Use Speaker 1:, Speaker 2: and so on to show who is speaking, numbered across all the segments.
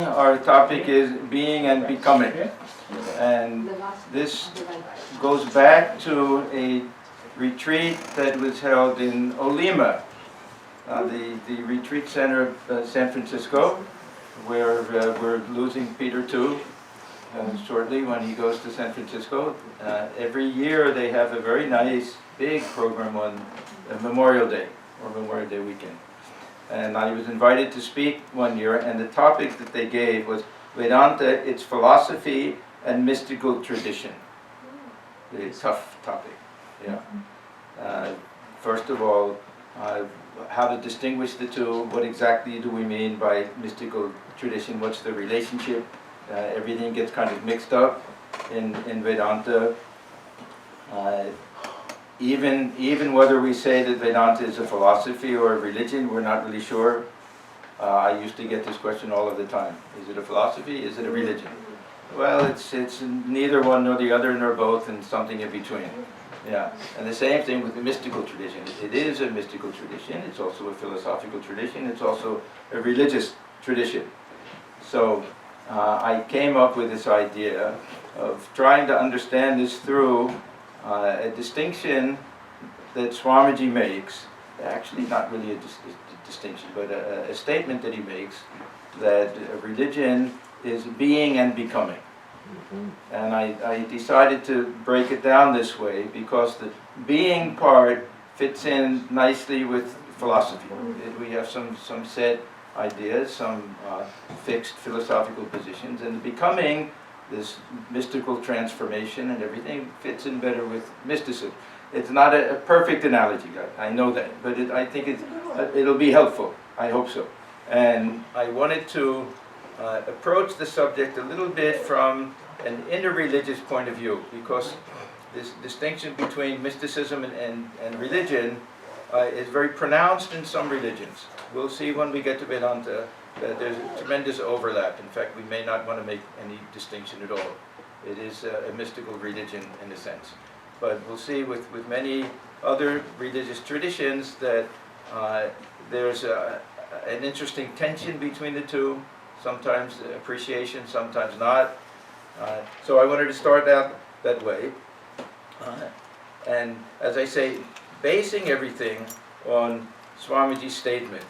Speaker 1: Our topic is being and becoming, and this goes back to a retreat that was held in Olima, the retreat center of San Francisco, where we're losing Peter too shortly when he goes to San Francisco. Every year they have a very nice big program on Memorial Day or Memorial Day weekend. And I was invited to speak one year, and the topic that they gave was Vedanta, its philosophy and mystical tradition. A tough topic, yeah. First of all, how to distinguish the two, what exactly do we mean by mystical tradition, what's the relationship? Everything gets kind of mixed up in Vedanta. Even whether we say that Vedanta is a philosophy or a religion, we're not really sure. I used to get this question all of the time. Is it a philosophy? Is it a religion? Well, it's neither one nor the other nor both, and something in between. Yeah, and the same thing with the mystical tradition. It is a mystical tradition. It's also a philosophical tradition. It's also a religious tradition. So I came up with this idea of trying to understand this through a distinction that Swamiji makes, actually not really a distinction, but a statement that he makes, that religion is being and becoming. And I decided to break it down this way because the being part fits in nicely with philosophy. We have some set ideas, some fixed philosophical positions, and the becoming, this mystical transformation and everything, fits in better with mysticism. It's not a perfect analogy, I know that, but I think it'll be helpful. I hope so. And I wanted to approach the subject a little bit from an interreligious point of view, because this distinction between mysticism and religion is very pronounced in some religions. We'll see when we get to Vedanta that there's a tremendous overlap. In fact, we may not want to make any distinction at all. It is a mystical religion in a sense. But we'll see with many other religious traditions that there's an interesting tension between the two, sometimes appreciation, sometimes not. So I wanted to start out that way. And as I say, basing everything on Swamiji's statement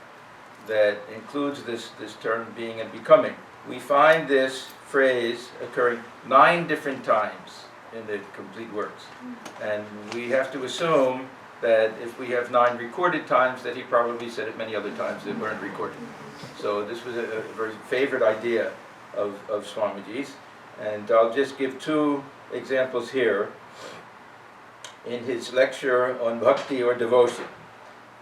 Speaker 1: that includes this term being and becoming. We find this phrase occurring 9 different times in the complete works. And we have to assume that if we have 9 recorded times, that he probably said it many other times that weren't recorded. So this was a very favorite idea of Swamiji's. And I'll just give 2 examples here. In his lecture on bhakti or devotion,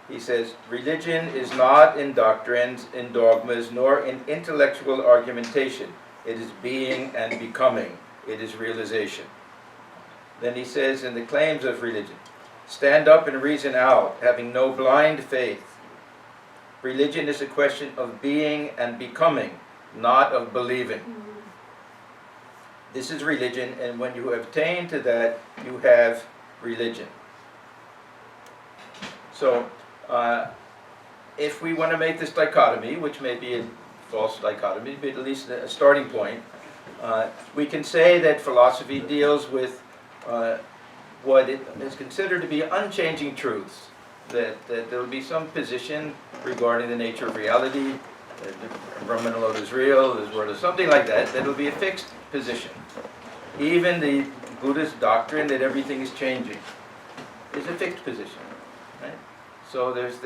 Speaker 1: he says, religion is not in doctrines, in dogmas, nor in intellectual argumentation. It is being and becoming. It is realization. Then he says in the claims of religion, stand up and reason out, having no blind faith. Religion is a question of being and becoming, not of believing. This is religion, and when you have attained to that, you have religion. So, if we want to make this dichotomy, which may be a false dichotomy, but at least a starting point, we can say that philosophy deals with what it is considered to be unchanging truths, that there will be some position regarding the nature of reality, that Brahman alone is real, this world is something like that, that will be a fixed position. Even the Buddhist doctrine that everything is changing is a fixed position. Right? So there's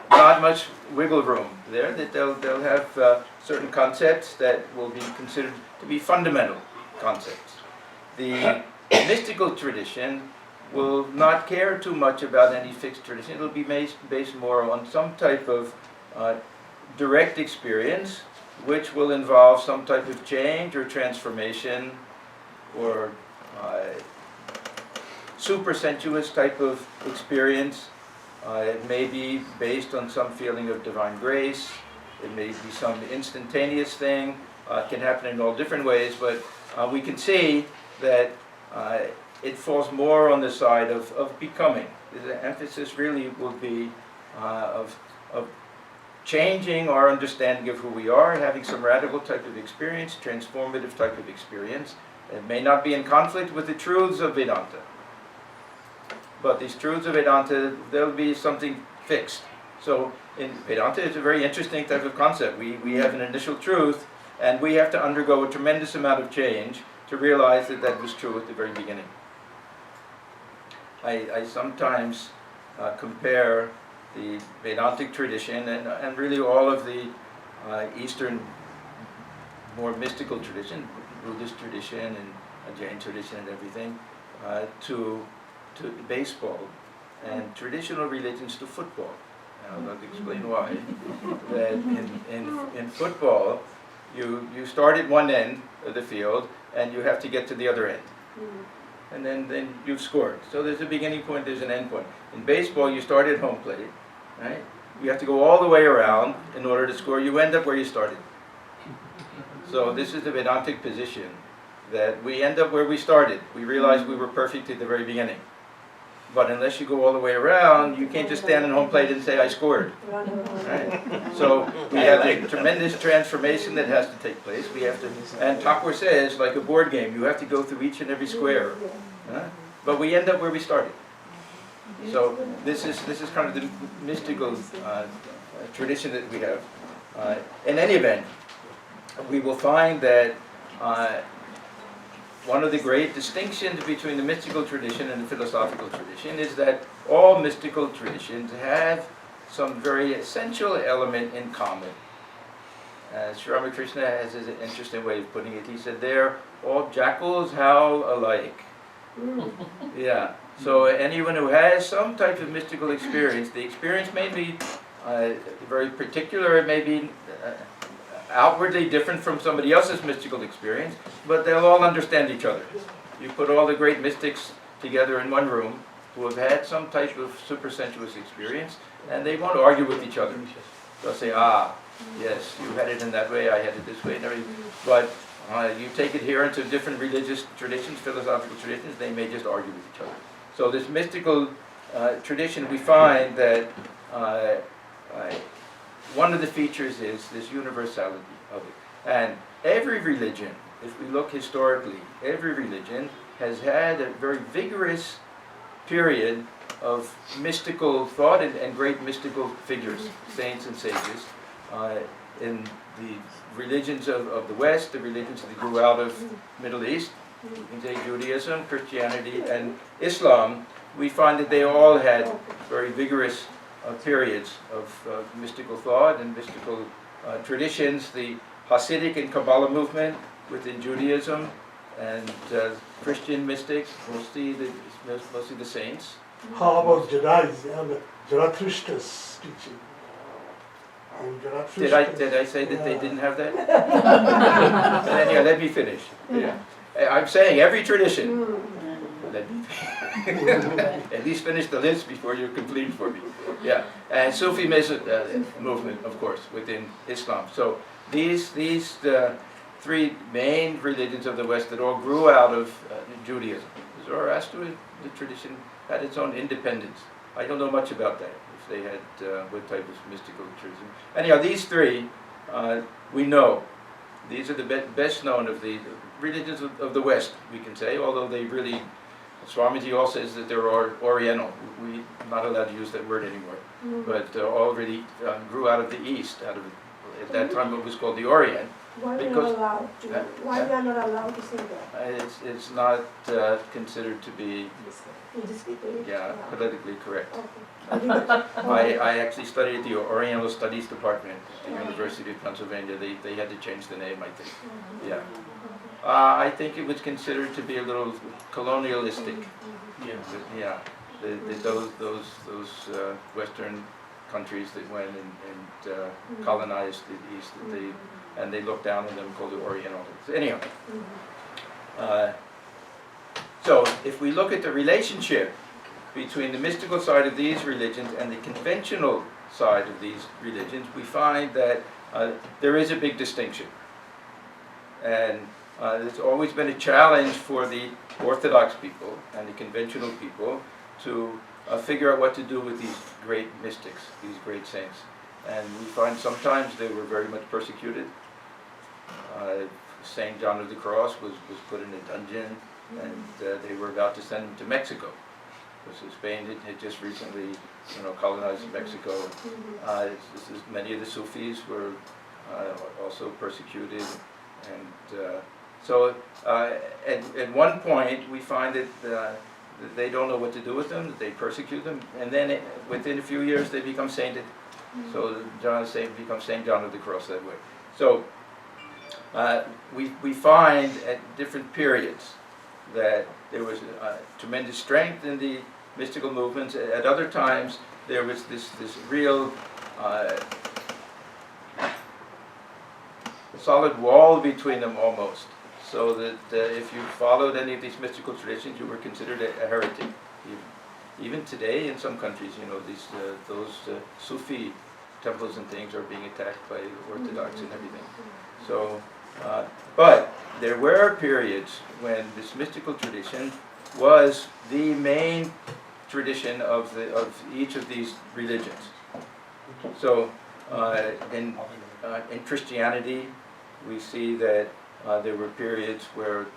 Speaker 1: not much wiggle room there, that they'll have certain concepts that will be considered to be fundamental concepts. The mystical tradition will not care too much about any fixed tradition. It'll be based more on some type of direct experience, which will involve some type of change or transformation or super-sensuous type of experience. It may be based on some feeling of divine grace. It may be some instantaneous thing. It can happen in all different ways, but we can see that it falls more on the side of becoming. The emphasis really will be of changing our understanding of who we are, having some radical type of experience, transformative type of experience. It may not be in conflict with the truths of Vedanta. But these truths of Vedanta, there'll be something fixed. So in Vedanta, it's a very interesting type of concept. We have an initial truth, and we have to undergo a tremendous amount of change to realize that that was true at the very beginning. I sometimes compare the Vedantic tradition and really all of the Eastern more mystical tradition, Buddhist tradition and Jain tradition and everything, to baseball, and traditional religions to football. And I'll explain why. That in football, you start at one end of the field and you have to get to the other end. And then you've scored. So there's a beginning point, there's an end point. In baseball, you start at home plate, right? You have to go all the way around in order to score. You end up where you started. So this is the Vedantic position, that we end up where we started. We realize we were perfect at the very beginning. But unless you go all the way around, you can't just stand in home plate and say, I scored. Right? So we have a tremendous transformation that has to take place. We have to, and Thakur says, like a board game, you have to go through each and every square. But we end up where we started. So this is kind of the mystical tradition that we have. In any event, we will find that one of the great distinctions between the mystical tradition and the philosophical tradition is that all mystical traditions have some very essential element in common. Sri Ramakrishna has an interesting way of putting it. He said, "There, all jackals howl alike." Yeah. So anyone who has some type of mystical experience, the experience may be very particular, it may be outwardly different from somebody else's mystical experience, but they'll all understand each other. You put all the great mystics together in one room who have had some type of supersensuous experience, and they won't argue with each other. They'll say, yes, you had it in that way, I had it this way, and everything. But you take adherents of different religious traditions, philosophical traditions, they may just argue with each other. So this mystical tradition, we find that one of the features is this universality of it. And every religion, if we look historically, every religion has had a very vigorous period of mystical thought and great mystical figures, saints and sages. In the religions of the West, the religions that grew out of Middle East, you can say Judaism, Christianity, and Islam, we find that they all had very vigorous periods of mystical thought and mystical traditions. The Hasidic and Kabbalah movement within Judaism, and Christian mystics, mostly the saints.
Speaker 2: How about Judaism, Zarathustra's teaching?
Speaker 1: Did I say that they didn't have that? Anyhow, let me finish. Yeah. I'm saying every tradition. Let me at least finish the list before you complete for me. Yeah, and Sufi movement, of course, within Islam. So these three main religions of the West that all grew out of Judaism. Zoroastrian, the tradition, had its own independence. I don't know much about that, if they had what type of mystical tradition. Anyhow, these three, we know. These are the best known of the religions of the West, we can say, although they really, Swamiji also says that they're Oriental. We're not allowed to use that word anymore. But already grew out of the East, out of, at that time, what was called the Orient.
Speaker 3: Why we are not allowed to? Why we are not allowed to say that?
Speaker 1: It's not considered to be, politically correct.
Speaker 3: Okay.
Speaker 1: I actually studied at the Oriental Studies Department at the University of Pennsylvania. They had to change the name, I think. Yeah. I think it was considered to be a little colonialistic. Yeah. Those Western countries that went and colonized the East, and they looked down on them, called the Orientals. Anyhow, so if we look at the relationship between the mystical side of these religions and the conventional side of these religions, we find that there is a big distinction. And it's always been a challenge for the Orthodox people and the conventional people to figure out what to do with these great mystics, these great saints. And we find sometimes they were very much persecuted. Saint John of the Cross was put in a dungeon, and they were about to send him to Mexico. Because Spain had just recently, colonized Mexico. Many of the Sufis were also persecuted, and so at one point we find that they don't know what to do with them, that they persecute them, and then within a few years they become sainted. So John becomes Saint John of the Cross that way. So we find at different periods that there was tremendous strength in the mystical movements. At other times there was this real solid wall between them almost, so that if you followed any of these mystical traditions, you were considered a heretic. Even today in some countries, those Sufi temples and things are being attacked by Orthodox and everything. So, but there were periods when this mystical tradition was the main tradition of each of these religions. So, in Christianity, we see that there were periods where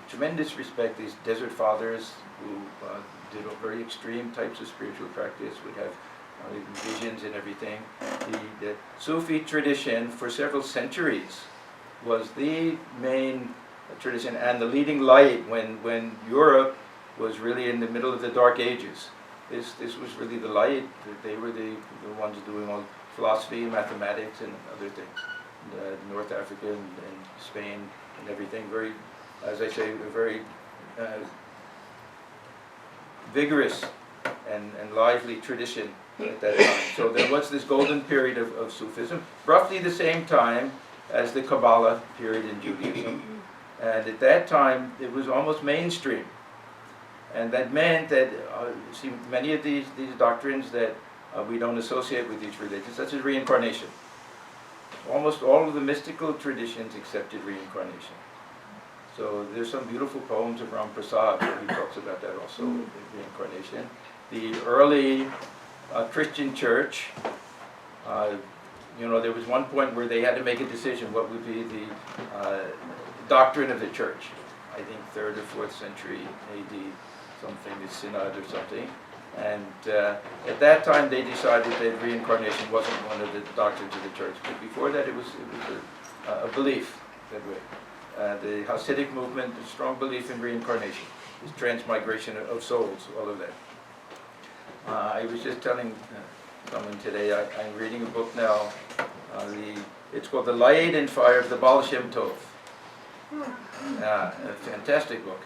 Speaker 1: tremendous respect, these desert fathers who did very extreme types of spiritual practice would have visions and everything. The Sufi tradition for several centuries was the main tradition and the leading light when Europe was really in the middle of the Dark Ages. This was really the light. They were the ones doing all philosophy, mathematics, and other things. North Africa and Spain and everything. Very, as I say, a very vigorous and lively tradition at that time. So there was this golden period of Sufism, roughly the same time as the Kabbalah period in Judaism. And at that time, it was almost mainstream. And that meant that, see, many of these doctrines that we don't associate with these religions, such as reincarnation. Almost all of the mystical traditions accepted reincarnation. So there's some beautiful poems of Ram Prasad where he talks about that also, reincarnation. The early Christian church, there was one point where they had to make a decision what would be the doctrine of the church. I think 3rd or 4th century AD, something, the synod or something. And at that time they decided that reincarnation wasn't one of the doctrines of the church. But before that it was a belief that way. The Hasidic movement, a strong belief in reincarnation, this transmigration of souls, all of that. I was just telling someone today, I'm reading a book now, it's called The Light and Fire of the Baal Shem Tov. A fantastic book.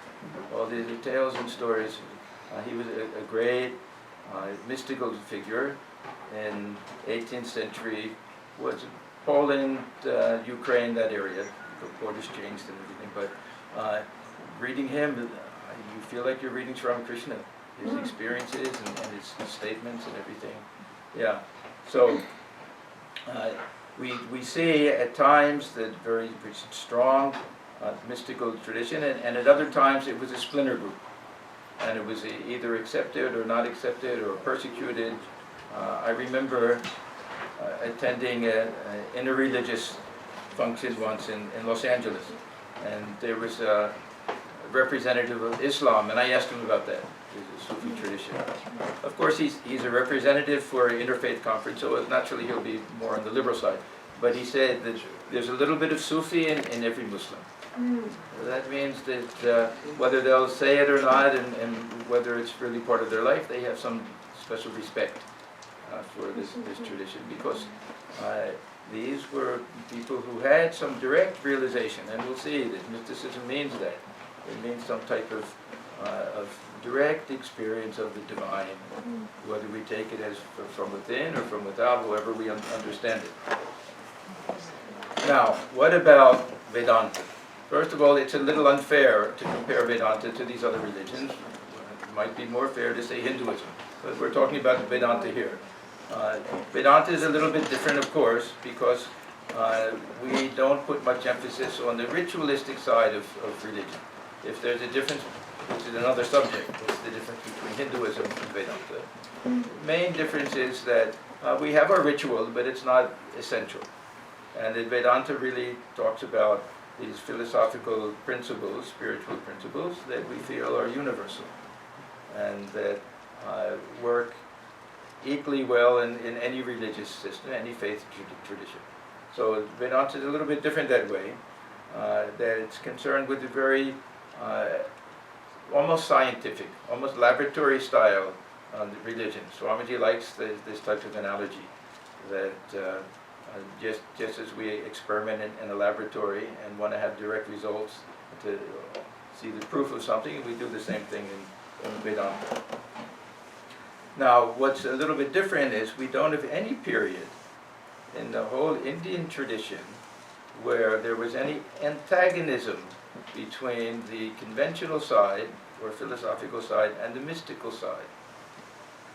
Speaker 1: All the tales and stories. He was a great mystical figure in 18th century, was Poland, Ukraine, that area. The borders changed and everything, but reading him, you feel like you're reading Ramakrishna, his experiences and his statements and everything. Yeah, so we see at times that very strong mystical tradition, and at other times it was a splinter group. And it was either accepted or not accepted or persecuted. I remember attending an interreligious function once in Los Angeles, and there was a representative of Islam, and I asked him about that, the Sufi tradition. Of course, he's a representative for an interfaith conference, so naturally he'll be more on the liberal side. But he said that there's a little bit of Sufi in every Muslim. That means that whether they'll say it or not, and whether it's really part of their life, they have some special respect for this tradition, because these were people who had some direct realization, and we'll see that mysticism means that. It means some type of direct experience of the divine, whether we take it as from within or from without, however we understand it. Now, what about Vedanta? First of all, it's a little unfair to compare Vedanta to these other religions. It might be more fair to say Hinduism, but we're talking about Vedanta here. Vedanta is a little bit different, of course, because we don't put much emphasis on the ritualistic side of religion. If there's a difference, which is another subject, what's the difference between Hinduism and Vedanta? The main difference is that We have our ritual, but it's not essential. And the Vedanta really talks about these philosophical principles, spiritual principles, that we feel are universal and that work equally well in any religious system, any faith tradition. So Vedanta is a little bit different that way, that it's concerned with a very almost scientific, almost laboratory style religion. Swamiji likes this type of analogy, that just as we experiment in a laboratory and want to have direct results to see the proof of something, we do the same thing in Vedanta. Now, what's a little bit different is we don't have any period in the whole Indian tradition where there was any antagonism between the conventional side or philosophical side and the mystical side.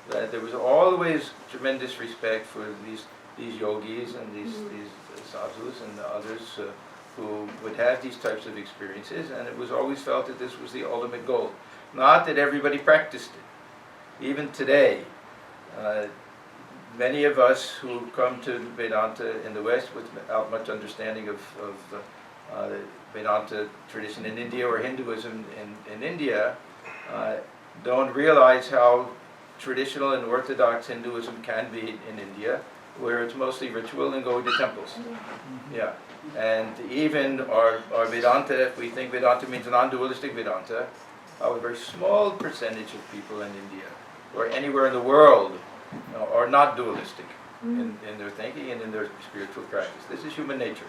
Speaker 1: That there was always tremendous respect for these yogis and these sadhus and others who would have these types of experiences, and it was always felt that this was the ultimate goal. Not that everybody practiced it. Even today, many of us who come to Vedanta in the West without much understanding of the Vedanta tradition in India or Hinduism in India don't realize how traditional and orthodox Hinduism can be in India, where it's mostly ritual and going to temples. Yeah. And even our Vedanta, if we think Vedanta means non-dualistic Vedanta, a very small percentage of people in India or anywhere in the world are not dualistic in their thinking and in their spiritual practice. This is human nature.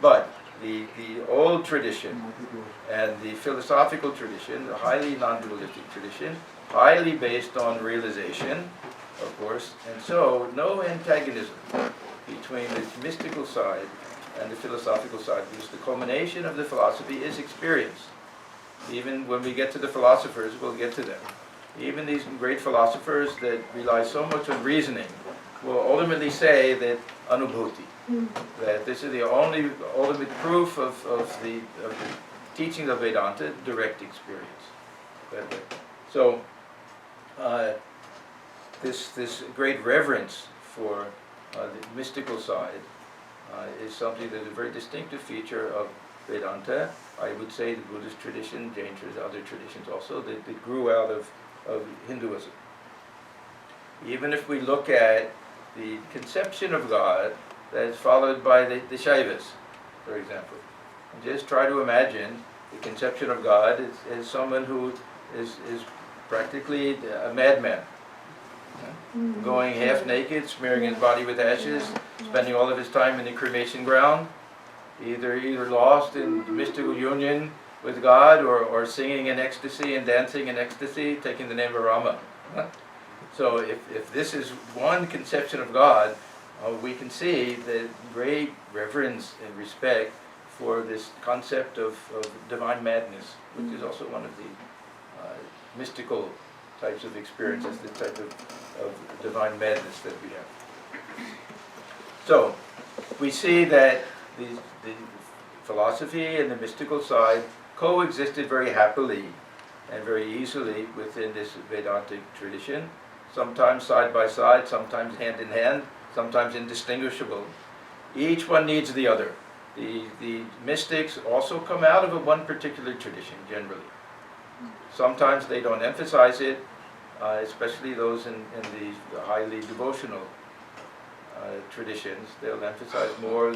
Speaker 1: But the old tradition and the philosophical tradition, the highly non-dualistic tradition, highly based on realization, of course, and so no antagonism between the mystical side and the philosophical side, because the culmination of the philosophy is experience. Even when we get to the philosophers, we'll get to them. Even these great philosophers that rely so much on reasoning will ultimately say that anubhuti, that this is the only ultimate proof of the teaching of Vedanta, direct experience. So this great reverence for the mystical side is something that is a very distinctive feature of Vedanta. I would say the Buddhist tradition, Jain tradition, other traditions also, that grew out of Hinduism. Even if we look at the conception of God that is followed by the Shaivas, for example, and just try to imagine the conception of God as someone who is practically a madman, going half naked, smearing his body with ashes, spending all of his time in the cremation ground, either lost in mystical union with God or singing in ecstasy and dancing in ecstasy, taking the name of Rama. So if this is one conception of God, we can see the great reverence and respect for this concept of divine madness, which is also one of the mystical types of experiences, the type of divine madness that we have. So we see that the philosophy and the mystical side coexisted very happily and very easily within this Vedantic tradition, sometimes side by side, sometimes hand in hand, sometimes indistinguishable. Each one needs the other. The mystics also come out of one particular tradition, generally. Sometimes they don't emphasize it, especially those in the highly devotional traditions. They'll emphasize more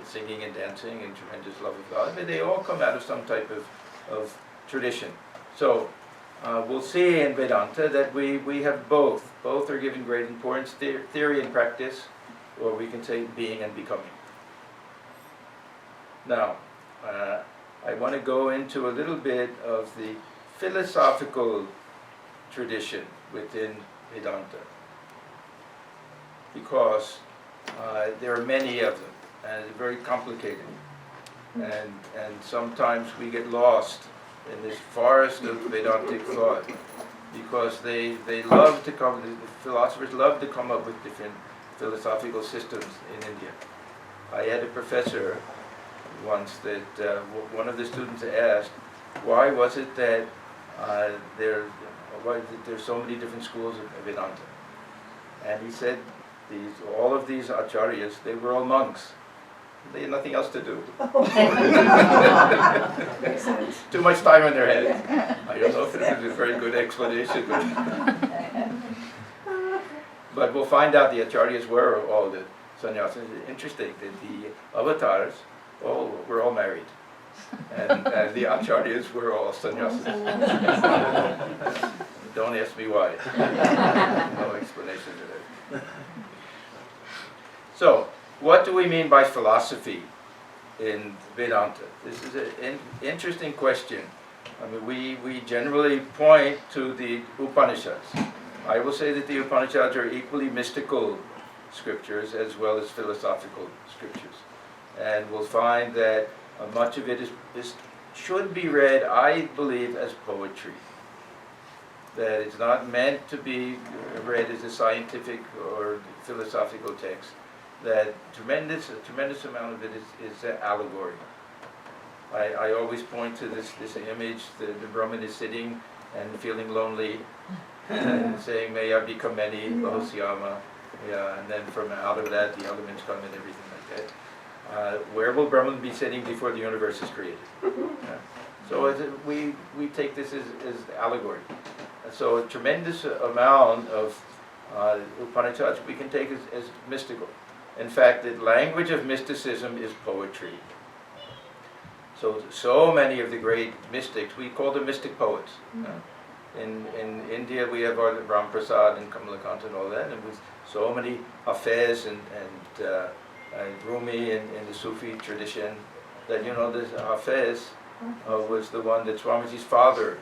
Speaker 1: singing and dancing and tremendous love of God, but they all come out of some type of tradition. So we'll see in Vedanta that we have both. Both are given great importance, theory and practice, or we can say being and becoming. Now, I want to go into a little bit of the philosophical tradition within Vedanta, because there are many of them, and it's very complicated. And sometimes we get lost in this forest of Vedantic thought, because they love to come, the philosophers love to come up with different philosophical systems in India. I had a professor once that one of the students asked, why was it that there's so many different schools of Vedanta? And he said all of these acharyas, they were all monks. They had nothing else to do.
Speaker 3: Makes sense.
Speaker 1: Too much time on their hands. I don't know if it is a very good explanation, but we'll find out the acharyas were all the sannyasins. Interesting that the avatars were all married. And the acharyas were all sannyasins. Don't ask me why. No explanation to that. So, what do we mean by philosophy in Vedanta? This is an interesting question. I mean, we generally point to the Upanishads. I will say that the Upanishads are equally mystical scriptures as well as philosophical scriptures. And we'll find that much of it should be read, I believe, as poetry. That it's not meant to be read as a scientific or philosophical text. That a tremendous amount of it is allegory. I always point to this image, the Brahman is sitting and feeling lonely and saying, may I become many, Bahusyama. Yeah, and then from out of that the elements come and everything like that. Where will Brahman be sitting before the universe is created? So we take this as allegory. So a tremendous amount of Upanishads we can take as mystical. In fact, the language of mysticism is poetry. So many of the great mystics, we call them mystic poets. In India we have our Ramprasad and Kamalakanta and all that, and with so many Hafez and Rumi in the Sufi tradition, that this Hafez was the one that Swamiji's father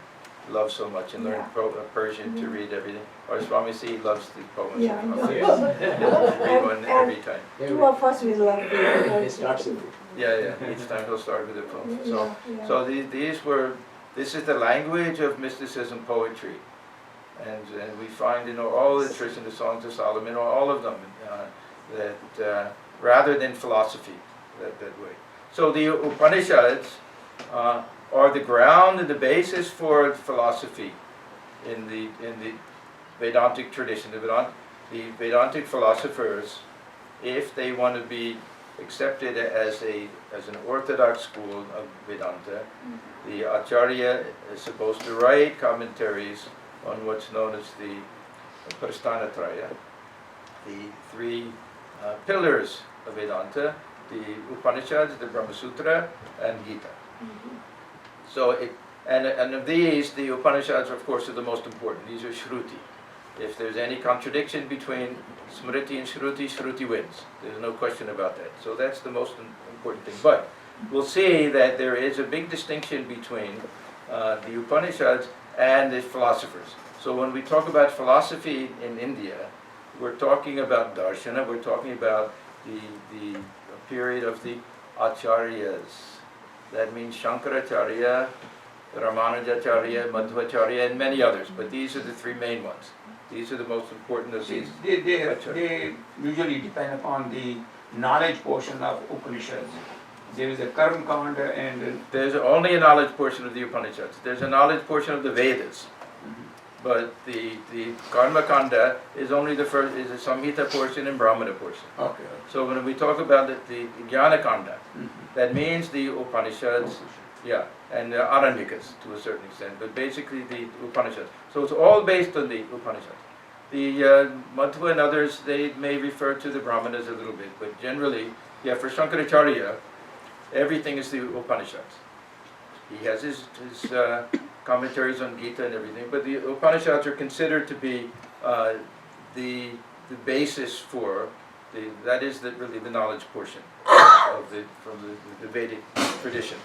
Speaker 1: loved so much and learned Persian to read everything. Or Swami C loves the poems of Hafez. Read one every time.
Speaker 3: Two of us we love
Speaker 4: It starts
Speaker 3: it.
Speaker 4: with
Speaker 1: Yeah. Each time he'll start with a poem.
Speaker 3: Yeah.
Speaker 1: So this is the language of mysticism poetry, and we find in all the traditions, the songs of Solomon, all of them, that rather than philosophy, that way. So the Upanishads are the ground and the basis for philosophy in the Vedantic tradition. The Vedantic philosophers, if they want to be accepted as an orthodox school of Vedanta, the Acharya is supposed to write commentaries on what's known as the Prasthanatraya, the three pillars of Vedanta, the Upanishads, the Brahma Sutra, and Gita. So, and of these, the Upanishads, of course, are the most important. These are Shruti. If there's any contradiction between Smriti and Shruti, Shruti wins. There's no question about that. So that's the most important thing. But we'll see that there is a big distinction between the Upanishads and the philosophers. So when we talk about philosophy in India, we're talking about darshana, we're talking about the period of the acharyas. That means Shankaracharya, Ramanujacharya, Madhvacharya, and many others. But these are the three main ones. These are the most important of these.
Speaker 5: They usually depend upon the knowledge portion of Upanishads. There is a Karma Kanda and...
Speaker 1: There's only a knowledge portion of the Upanishads. There's a knowledge portion of the Vedas. But the Karma Kanda is only the first, is a Samhita portion and Brahmana portion.
Speaker 5: Okay.
Speaker 1: So when we talk about the Jnana Kanda, that means the Upanishads, and the Aranyakas to a certain extent, but basically the Upanishads. So it's all based on the Upanishads. The Madhva and others, they may refer to the Brahmanas a little bit, but generally, for Shankaracharya, everything is the Upanishads. He has his commentaries on Gita and everything, but the Upanishads are considered to be the basis for that is really the knowledge portion of from the Vedic tradition.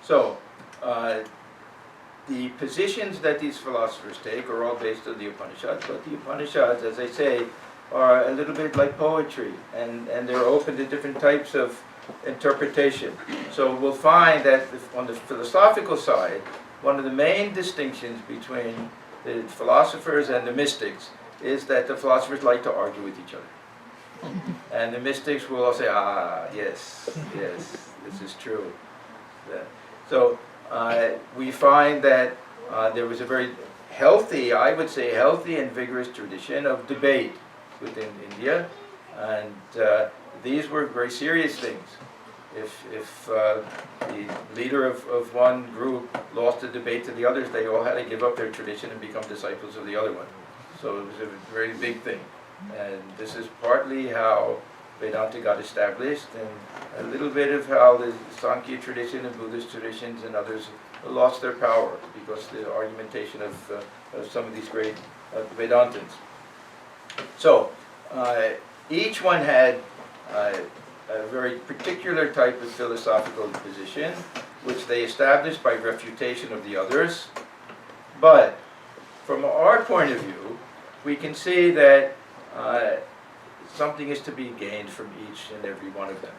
Speaker 1: So, the positions that these philosophers take are all based on the Upanishads, but the Upanishads, as I say, are a little bit like poetry, and they're open to different types of interpretation. So we'll find that on the philosophical side, one of the main distinctions between the philosophers and the mystics is that the philosophers like to argue with each other. And the mystics will all say, yes, this is true. So we find that there was a very healthy, I would say healthy and vigorous tradition of debate within India, and these were very serious things. If the leader of one group lost a debate to the others, they all had to give up their tradition and become disciples of the other one. So it was a very big thing. And this is partly how Vedanta got established, and a little bit of how the Sankhya tradition and Buddhist traditions and others lost their power because of the argumentation of some of these great Vedantins. So each one had a very particular type of philosophical position, which they established by refutation of the others. But from our point of view, we can see that something is to be gained from each and every one of them,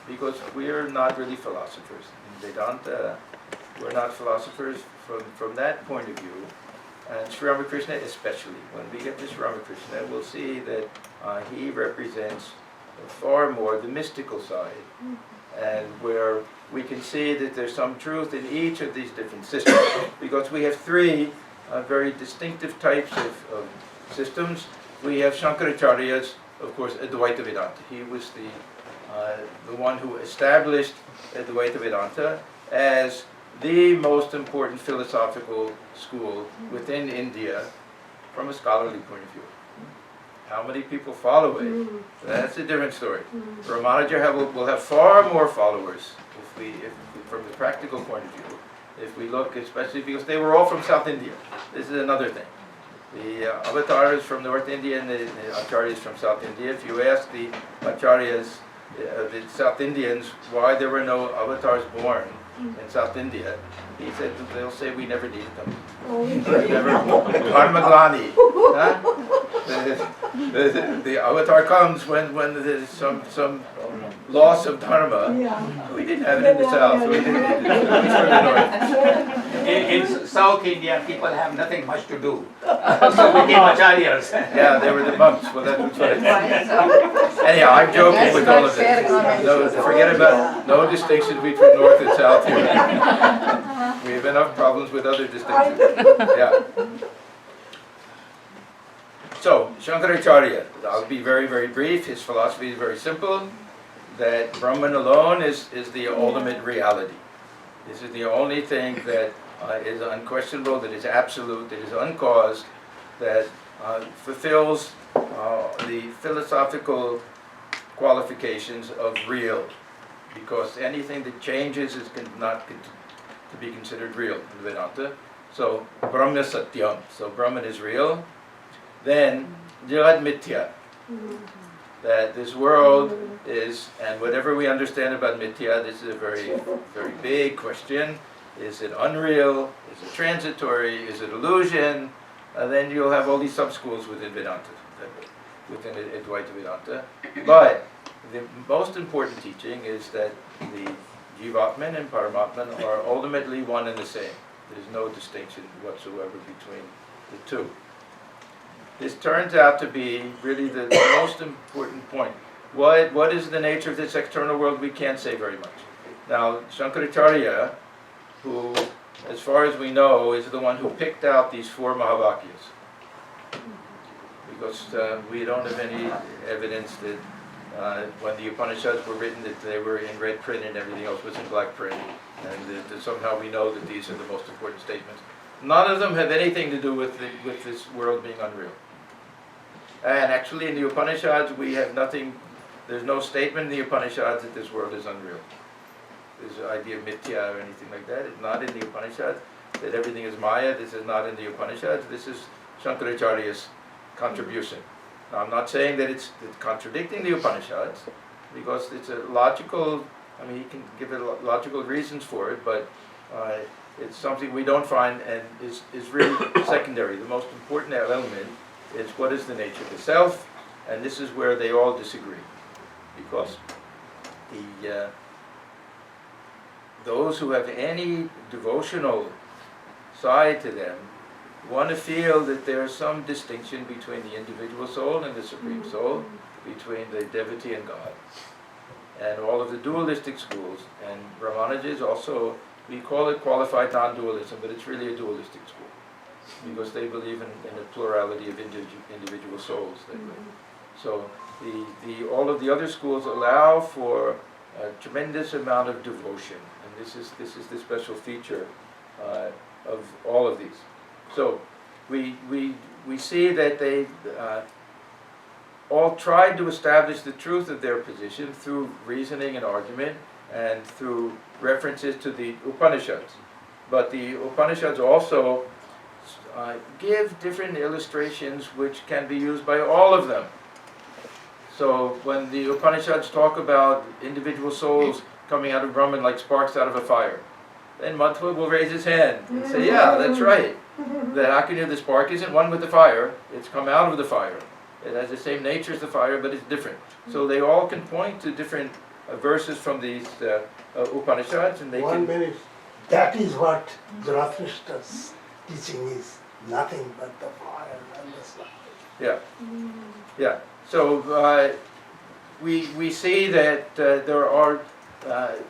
Speaker 1: because we are not really philosophers. In Vedanta, we're not philosophers from that point of view. And Sri Ramakrishna especially. When we get to Sri Ramakrishna, we'll see that he represents far more the mystical side, and where we can see that there's some truth in each of these different systems, because we have three very distinctive types of systems. We have Shankaracharyas, of course, Advaita Vedanta. He was the one who established Advaita Vedanta as the most important philosophical school within India from a scholarly point of view. How many people follow it? That's a different story. Brahmacharya will have far more followers if from the practical point of view. If we look, especially because they were all from South India. This is another thing. The avatars from North India and the acharyas from South India. If you ask the acharyas, the South Indians, why there were no avatars born in South India, he said they'll say we never needed them. Never. Dharmaglani. The avatar comes when there's some loss of dharma.
Speaker 3: Yeah.
Speaker 1: We didn't have it in the south. We didn't need it. At least from the north.
Speaker 5: In South India, people have nothing much to do. So became acharyas.
Speaker 1: Yeah, they were the monks. Well, that was right. Anyhow, I'm joking with all of this. No, forget about no distinction between north and south here. We have enough problems with other distinctions. Yeah. So, Shankaracharya, I'll be very, very brief. His philosophy is very simple, that Brahman alone is the ultimate reality. This is the only thing that is unquestionable, that is absolute, that is uncaused, that fulfills the philosophical qualifications of real, because anything that changes is not to be considered real in Vedanta. So, Brahma Satyam, so Brahman is real. Then, Jagad Mithya, that this world is, and whatever we understand about Mithya, this is a very, very big question. Is it unreal? Is it transitory? Is it illusion? Then you'll have all these sub-schools within Vedanta, within Advaita Vedanta. But the most important teaching is that the Jivatman and Paramatman are ultimately one and the same. There's no distinction whatsoever between the two. This turns out to be really the most important point. What is the nature of this external world? We can't say very much. Now, Shankaracharya, who, as far as we know, is the one who picked out these four Mahavakyas. Because we don't have any evidence that when the Upanishads were written that they were in red print and everything else was in black print. And that somehow we know that these are the most important statements. None of them have anything to do with this world being unreal. And actually in the Upanishads we have nothing, there's no statement in the Upanishads that this world is unreal. There's the idea of mithya or anything like that. It's not in the Upanishads. That everything is maya, this is not in the Upanishads. This is Shankaracharya's contribution. Now I'm not saying that it's contradicting the Upanishads, because it's a logical, I mean he can give it logical reasons for it, but it's something we don't find and is really secondary. The most important element is what is the nature of the self, and this is where they all disagree, because those who have any devotional side to them want to feel that there is some distinction between the individual soul and the Supreme Soul, between the devotee and God. And all of the dualistic schools, and Ramanuja is also we call it qualified non-dualism, but it's really a dualistic school because they believe in a plurality of individual souls. So all of the other schools allow for a tremendous amount of devotion, and this is the special feature of all of these. So we see that they all tried to establish the truth of their position through reasoning and argument and through references to the Upanishads. But the Upanishads also give different illustrations which can be used by all of them. So when the Upanishads talk about individual souls coming out of Brahman like sparks out of a fire, then Madhva will raise his hand and say, yeah, that's right. The Akanya, the spark, isn't one with the fire, it's come out of the fire. It has the same nature as the fire, but it's different. So they all can point to different verses from these Upanishads, and they
Speaker 2: One
Speaker 1: can...
Speaker 2: minute. That is what Zarathustra's teaching is. Nothing but the fire and the spark.
Speaker 1: Yeah, yeah. So we see that there are,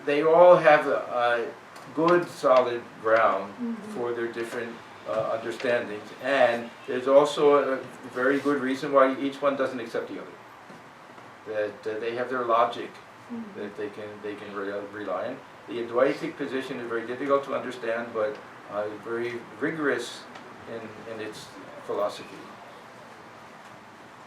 Speaker 1: they all have a good solid ground for their different understandings, and there's also a very good reason why each one doesn't accept the other. That they have their logic that they can rely on. The Advaitic position is very difficult to understand, but very rigorous in its philosophy.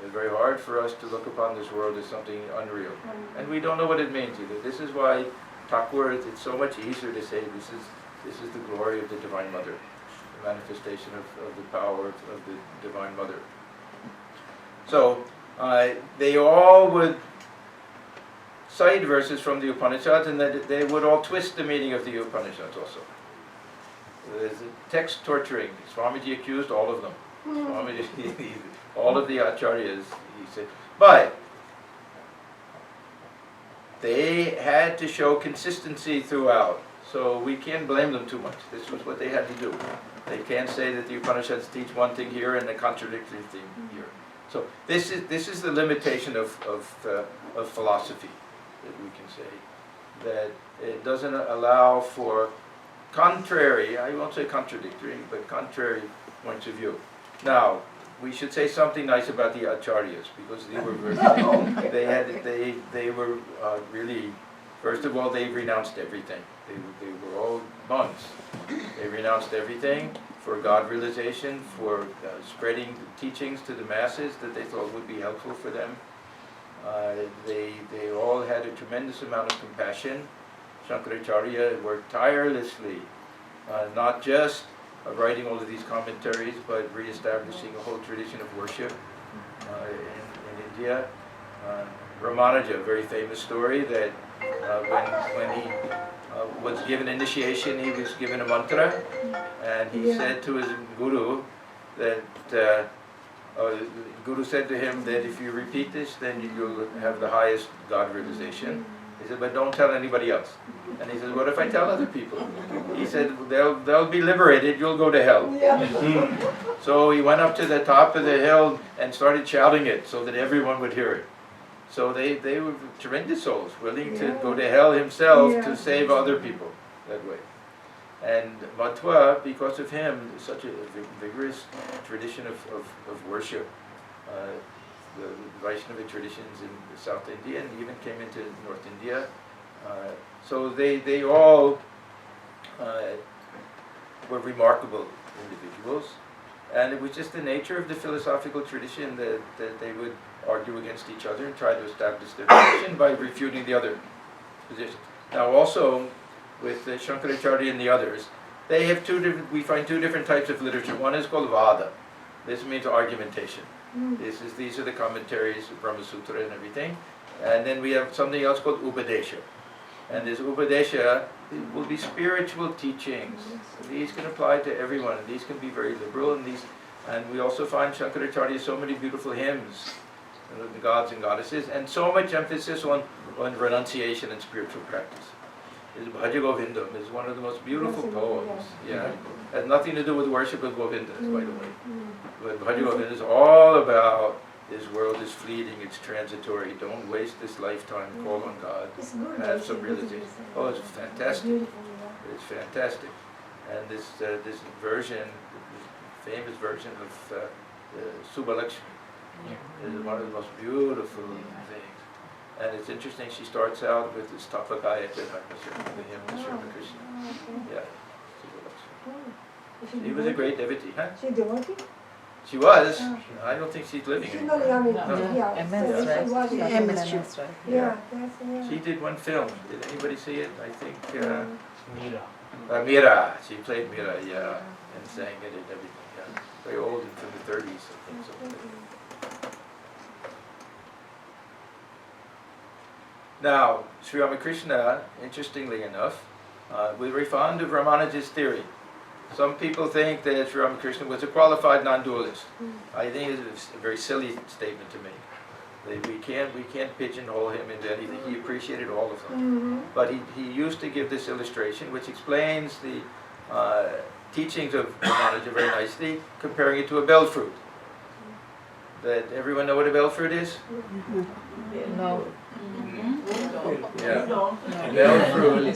Speaker 1: It's very hard for us to look upon this world as something unreal, and we don't know what it means either. This is why Thakur, it's so much easier to say this is the glory of the Divine Mother, the manifestation of the power of the Divine Mother. So they all would cite verses from the Upanishads, and that they would all twist the meaning of the Upanishads also. There's text torturing. Swamiji accused all of them. Swamiji, all of the acharyas, he said. But they had to show consistency throughout, so we can't blame them too much. This was what they had to do. They can't say that the Upanishads teach one thing here and a contradictory thing here. So this is the limitation of philosophy, that we can say, that it doesn't allow for contrary, I won't say contradictory, but contrary points of view. Now, we should say something nice about the acharyas, because they were very, they were really, first of all, they renounced everything. They were all monks. They renounced everything for God realization, for spreading the teachings to the masses that they thought would be helpful for them. They all had a tremendous amount of compassion. Shankaracharya worked tirelessly, not just writing all of these commentaries, but re-establishing a whole tradition of worship in India. Ramanuja, a very famous story, that when he was given initiation, he was given a mantra, and he said to his guru that Guru said to him that if you repeat this, then you'll have the highest God realization. He said, but don't tell anybody else. And he said, what if I tell other people? He said, they'll be liberated, you'll go to hell. So he went up to the top of the hill and started shouting it so that everyone would hear it. So they were tremendous souls, willing to go to hell himself to save other people that way. And Madhva, because of him, is such a vigorous tradition of worship. The Vaishnava traditions in South India and even came into North India. So they all were remarkable individuals. And it was just the nature of the philosophical tradition that they would argue against each other and try to establish their position by refuting the other positions. Now also, with Shankaracharya and the others, they have we find two different types of literature. One is called vada. This means argumentation. These are the commentaries of Brahma Sutra and everything. And then we have something else called Upadesha. And this Upadesha will be spiritual teachings. These can apply to everyone, and these can be very liberal. And we also find Shankaracharya so many beautiful hymns, the gods and goddesses, and so much emphasis on renunciation and spiritual practice. His Bhaja Govindam is one of the most beautiful poems. Yeah, has nothing to do with worship of Govindas, by the way. But Bhaja Govindam is all about This world is fleeting, it's transitory. Don't waste this lifetime. Call on God.
Speaker 3: It's good.
Speaker 1: Have some realization. Oh, it's fantastic.
Speaker 3: Beautiful, yeah.
Speaker 1: It's fantastic. And this version, this famous version of Subbalakshmi, is one of the most beautiful things. And it's interesting, she starts out with this Tapakaya Jadakasya, the hymn to Ramakrishna. Yeah, Subbalakshmi. She was a great devotee, huh?
Speaker 3: She devotee?
Speaker 1: She was.
Speaker 3: Oh.
Speaker 1: I don't think she's living
Speaker 3: She's
Speaker 1: anymore.
Speaker 3: not young,
Speaker 1: No.
Speaker 3: yeah.
Speaker 4: MS, right?
Speaker 3: So she was
Speaker 4: MS, right?
Speaker 3: Yeah, that's, yeah.
Speaker 1: She did one film. Did anybody see it? I think
Speaker 2: Mira.
Speaker 1: Mira. She played Mira, yeah, and sang it and everything. Yeah, very old, from the 30s, I think so. Now, Sri Ramakrishna, interestingly enough, was very fond of Ramanuja's theory. Some people think that Sri Ramakrishna was a qualified non-dualist. I think it's a very silly statement to make. That we can't pigeonhole him into anything. He appreciated all of them. But he used to give this illustration, which explains the teachings of Ramanuja very nicely, comparing it to a bell fruit. That everyone know what a bell fruit is?
Speaker 4: No.
Speaker 1: Yeah. Bell fruit.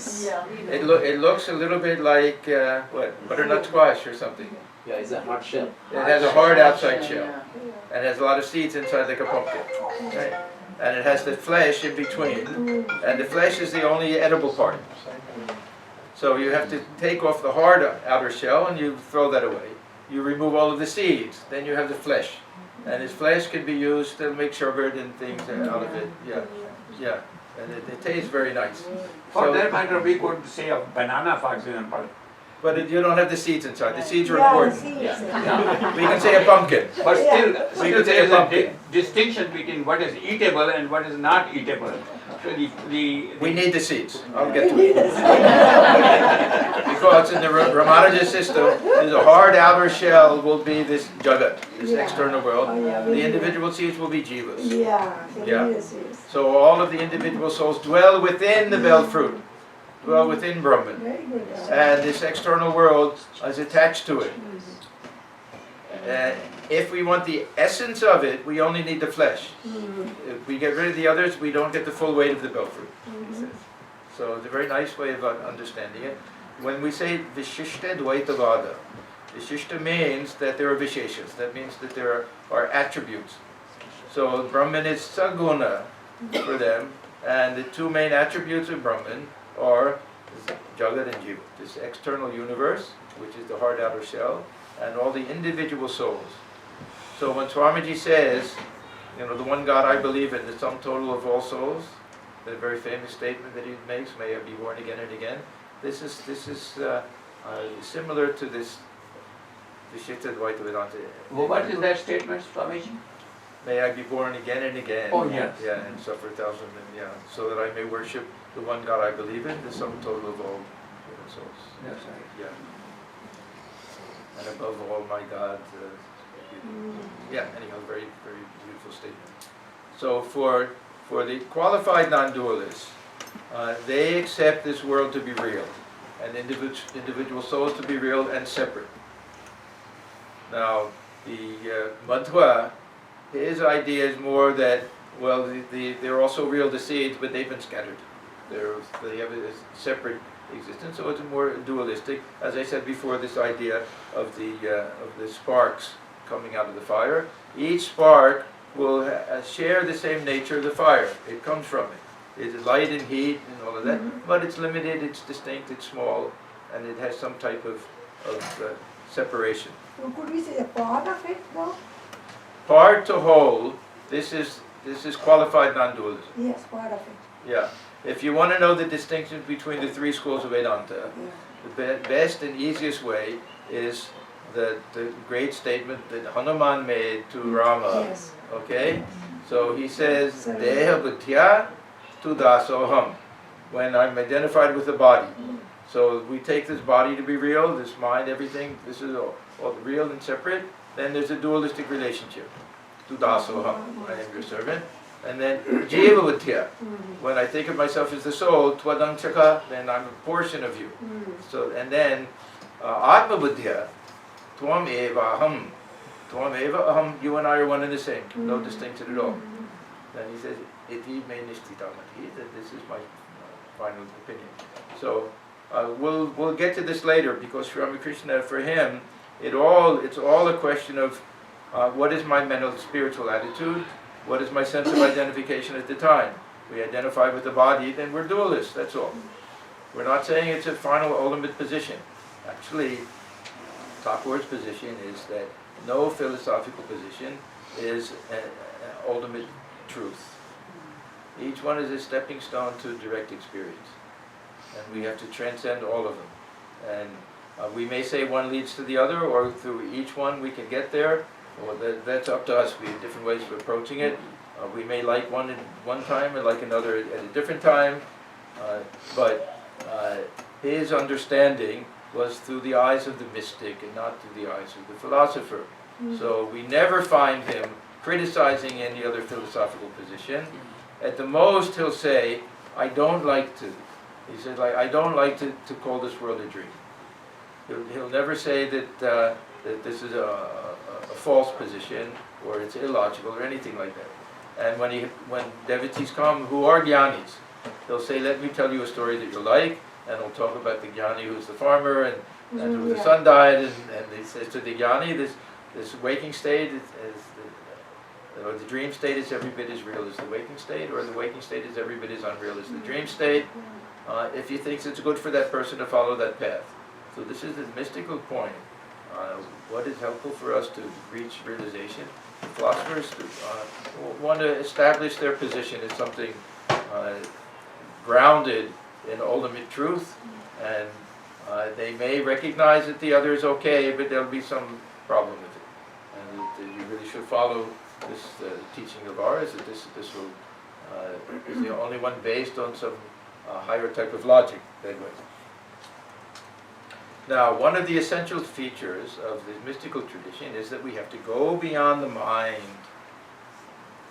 Speaker 1: It looks a little bit like butternut squash or something.
Speaker 6: Yeah, it's a hard shell.
Speaker 1: It has a hard outside shell, and it has a lot of seeds inside like a pumpkin. Right? And it has the flesh in between, and the flesh is the only edible part. So you have to take off the hard outer shell and you throw that away. You remove all of the seeds, then you have the flesh. And this flesh can be used to make sugar and things out of it. Yeah, yeah. And it tastes very nice.
Speaker 5: For
Speaker 1: So-
Speaker 5: that matter, we could say of banana, for example.
Speaker 1: But you don't have the seeds inside. The seeds are
Speaker 3: Yeah,
Speaker 1: important.
Speaker 3: seeds.
Speaker 5: Yeah.
Speaker 1: We can say a pumpkin.
Speaker 5: But still,
Speaker 1: We
Speaker 5: still
Speaker 1: could say
Speaker 5: there is
Speaker 1: a
Speaker 5: a
Speaker 1: pumpkin.
Speaker 5: distinction between what is eatable and what is not eatable. So
Speaker 1: We need the seeds. I'll get to it. Because in the Ramanuja system, the hard outer shell will be this jagat, this
Speaker 3: Yeah.
Speaker 1: external world.
Speaker 3: Oh, yeah,
Speaker 1: The
Speaker 3: very
Speaker 1: individual seeds will be jivas.
Speaker 3: Yeah,
Speaker 1: Yeah.
Speaker 3: yes, yes.
Speaker 1: So all of the individual souls dwell within the bell fruit, dwell within Brahman.
Speaker 3: Very good.
Speaker 1: And this external world is attached to it. If we want the essence of it, we only need the flesh. If we get rid of the others, we don't get the full weight of the bell fruit. So it's a very nice way of understanding it. When we say Vishishta Dvaitavada, Vishishta means that there are Visheshas. That means that there are attributes. So Brahman is Saguna for them, and the two main attributes of Brahman are Jagat and Jiva, this external universe, which is the hard outer shell, and all the individual souls. So when Swamiji says, the one God I believe in, the sum total of all souls, the very famous statement that he makes, may I be born again and again, this is similar to this Vishishta Dvaita Vedanta.
Speaker 5: what is that statement, Swamiji?
Speaker 1: May I be born again and again.
Speaker 5: Oh, yes.
Speaker 1: Yeah, and suffer 1,000, so that I may worship the one God I believe in, the sum total of all human souls.
Speaker 5: Yes, right.
Speaker 1: Yeah. And above all, my God. Anyhow, very, very beautiful statement. So for the qualified non-dualists, they accept this world to be real, and individual souls to be real and separate. Now, the Madhva, his idea is more that, well, they're also real, the seeds, but they've been scattered. They have a separate existence, so it's more dualistic. As I said before, this idea of the sparks coming out of the fire. Each spark will share the same nature of the fire. It comes from it. It is light and heat and all of that, but it's limited, it's distinct, it's small, and it has some type of separation.
Speaker 3: So could we say a part of it though?
Speaker 1: Part to whole, this is qualified non-dualism.
Speaker 3: Yes, part of it.
Speaker 1: Yeah. If you want to know the distinctions between the three schools of Vedanta, the best and easiest way is the great statement that Hanuman made to Rama.
Speaker 3: Yes.
Speaker 1: Okay? So he says, Deha buddhya tu dasoham, when I'm identified with the body. So we take this body to be real, this mind, everything, this is all real and separate, then there's a dualistic relationship. Tu dasoham, I am your servant. And then jiva buddhya, when I think of myself as the soul, twadang chaka, then I'm a portion of you. So, and then atma buddhya, tvam eva aham, Tvam eva aham, you and I are one and the same, no distinction at all. Then he says, iti me nishtitamati, that this is my final opinion. So we'll get to this later, because Ramakrishna, for him, it's all a question of what is my mental spiritual attitude, what is my sense of identification at the time. We identify with the body, then we're dualists, that's all. We're not saying it's a final ultimate position. Actually, Thakur's position is that no philosophical position is an ultimate truth. Each one is a stepping stone to direct experience. And we have to transcend all of them. And we may say one leads to the other, or through each one we can get there. Well, that's up to us. We have different ways of approaching it. We may like one at one time and like another at a different time. But his understanding was through the eyes of the mystic and not through the eyes of the philosopher. So we never find him criticizing any other philosophical position. At the most, he'll say, I don't like to. He said, like, I don't like to call this world a dream. He'll never say that that this is a false position or it's illogical or anything like that. And when devotees come who are jnanis, he'll say, let me tell you a story that you like, and he'll talk about the jnani who's the farmer and who the son died, and he says to the jnani, this waking state or the dream state is every bit as real as the waking state, or the waking state is every bit as unreal as the dream state, if he thinks it's good for that person to follow that path. So this is the mystical point. What is helpful for us to reach realization? The philosophers want to establish their position as something grounded in ultimate truth, and they may recognize that the other is okay, but there'll be some problem with it. And that you really should follow this teaching of ours, that this will, is the only one based on some higher type of logic. That way. Now, one of the essential features of the mystical tradition is that we have to go beyond the mind.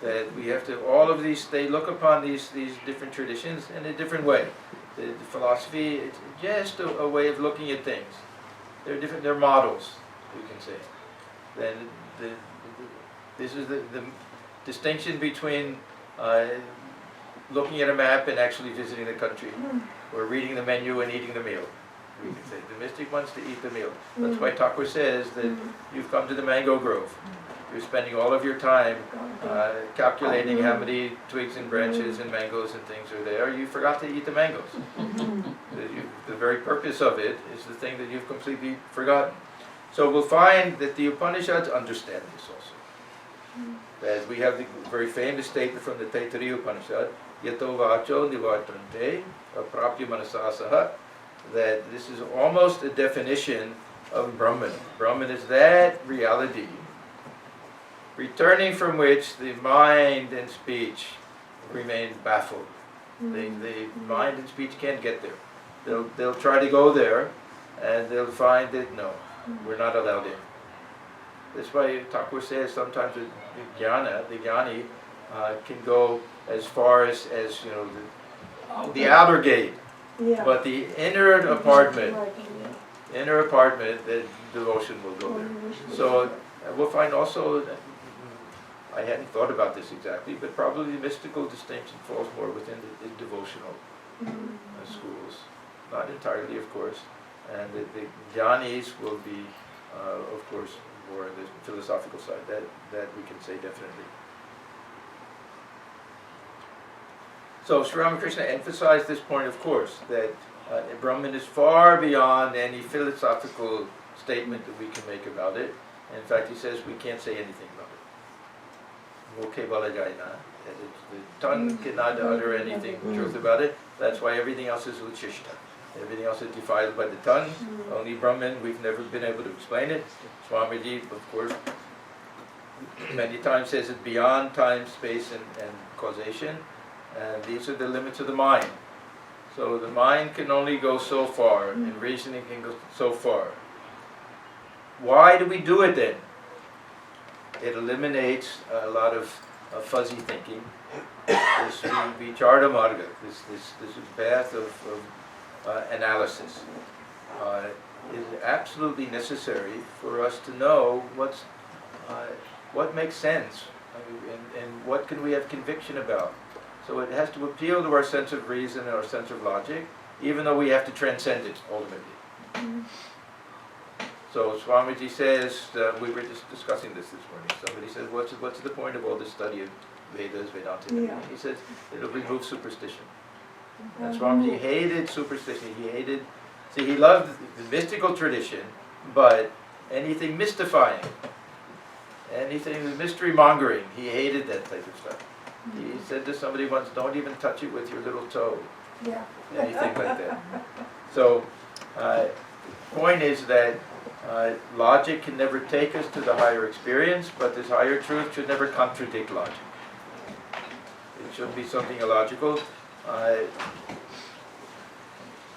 Speaker 1: That we have to, all of these, they look upon these different traditions in a different way. The philosophy, it's just a way of looking at things. They're different, they're models, we can say. Then this is the distinction between looking at a map and actually visiting the country, or reading the menu and eating the meal. We can say the mystic wants to eat the meal. That's why Thakur says that you've come to the mango grove. You're spending all of your time calculating how many twigs and branches and mangoes and things are there. You forgot to eat the mangoes. The very purpose of it is the thing that you've completely forgotten. So we'll find that the Upanishads understand this also. That we have the very famous statement from the Taittiriya Upanishad, Yato vacho nivartante aprapya manasasaha, that this is almost a definition of Brahman. Brahman is that reality, returning from which the mind and speech remain baffled. The mind and speech can't get there. They'll try to go there, and they'll find that no, we're not allowed in. That's why Thakur says sometimes the jnani can go as far as the outer gate.
Speaker 3: Yeah.
Speaker 1: But the inner apartment, the devotion will go there. So we'll find also, I hadn't thought about this exactly, but probably the mystical distinction falls more within the devotional schools. Not entirely, of course. And the jnanis will be, of course, more the philosophical side. That we can say definitely. So Sri Ramakrishna emphasized this point, of course, that Brahman is far beyond any philosophical statement that we can make about it. In fact, he says we can't say anything about it. The tongue cannot utter anything truth about it. That's why everything else is uchishta. Everything else is defiled by the tongue. Only Brahman, we've never been able to explain it. Swamiji, of course, many times says it beyond time, space, and causation. And these are the limits of the mind. So the mind can only go so far, and reasoning can go so far. Why do we do it then? It eliminates a lot of fuzzy thinking. This vicharda marga, this path of analysis, is absolutely necessary for us to know what's what makes sense, and what can we have conviction about. So it has to appeal to our sense of reason and our sense of logic, even though we have to transcend it ultimately. So Swamiji says, we were just discussing this morning, somebody said, what's the point of all this study of Vedas, Vedanta?
Speaker 3: Yeah.
Speaker 1: He said, it'll remove superstition. And Swamiji hated superstition. He loved the mystical tradition, but anything mystifying, anything mystery mongering, he hated that type of stuff. He said to somebody once, don't even touch it with your little toe.
Speaker 3: Yeah.
Speaker 1: Anything like that. So, point is that logic can never take us to the higher experience, but this higher truth should never contradict logic. It shouldn't be something illogical.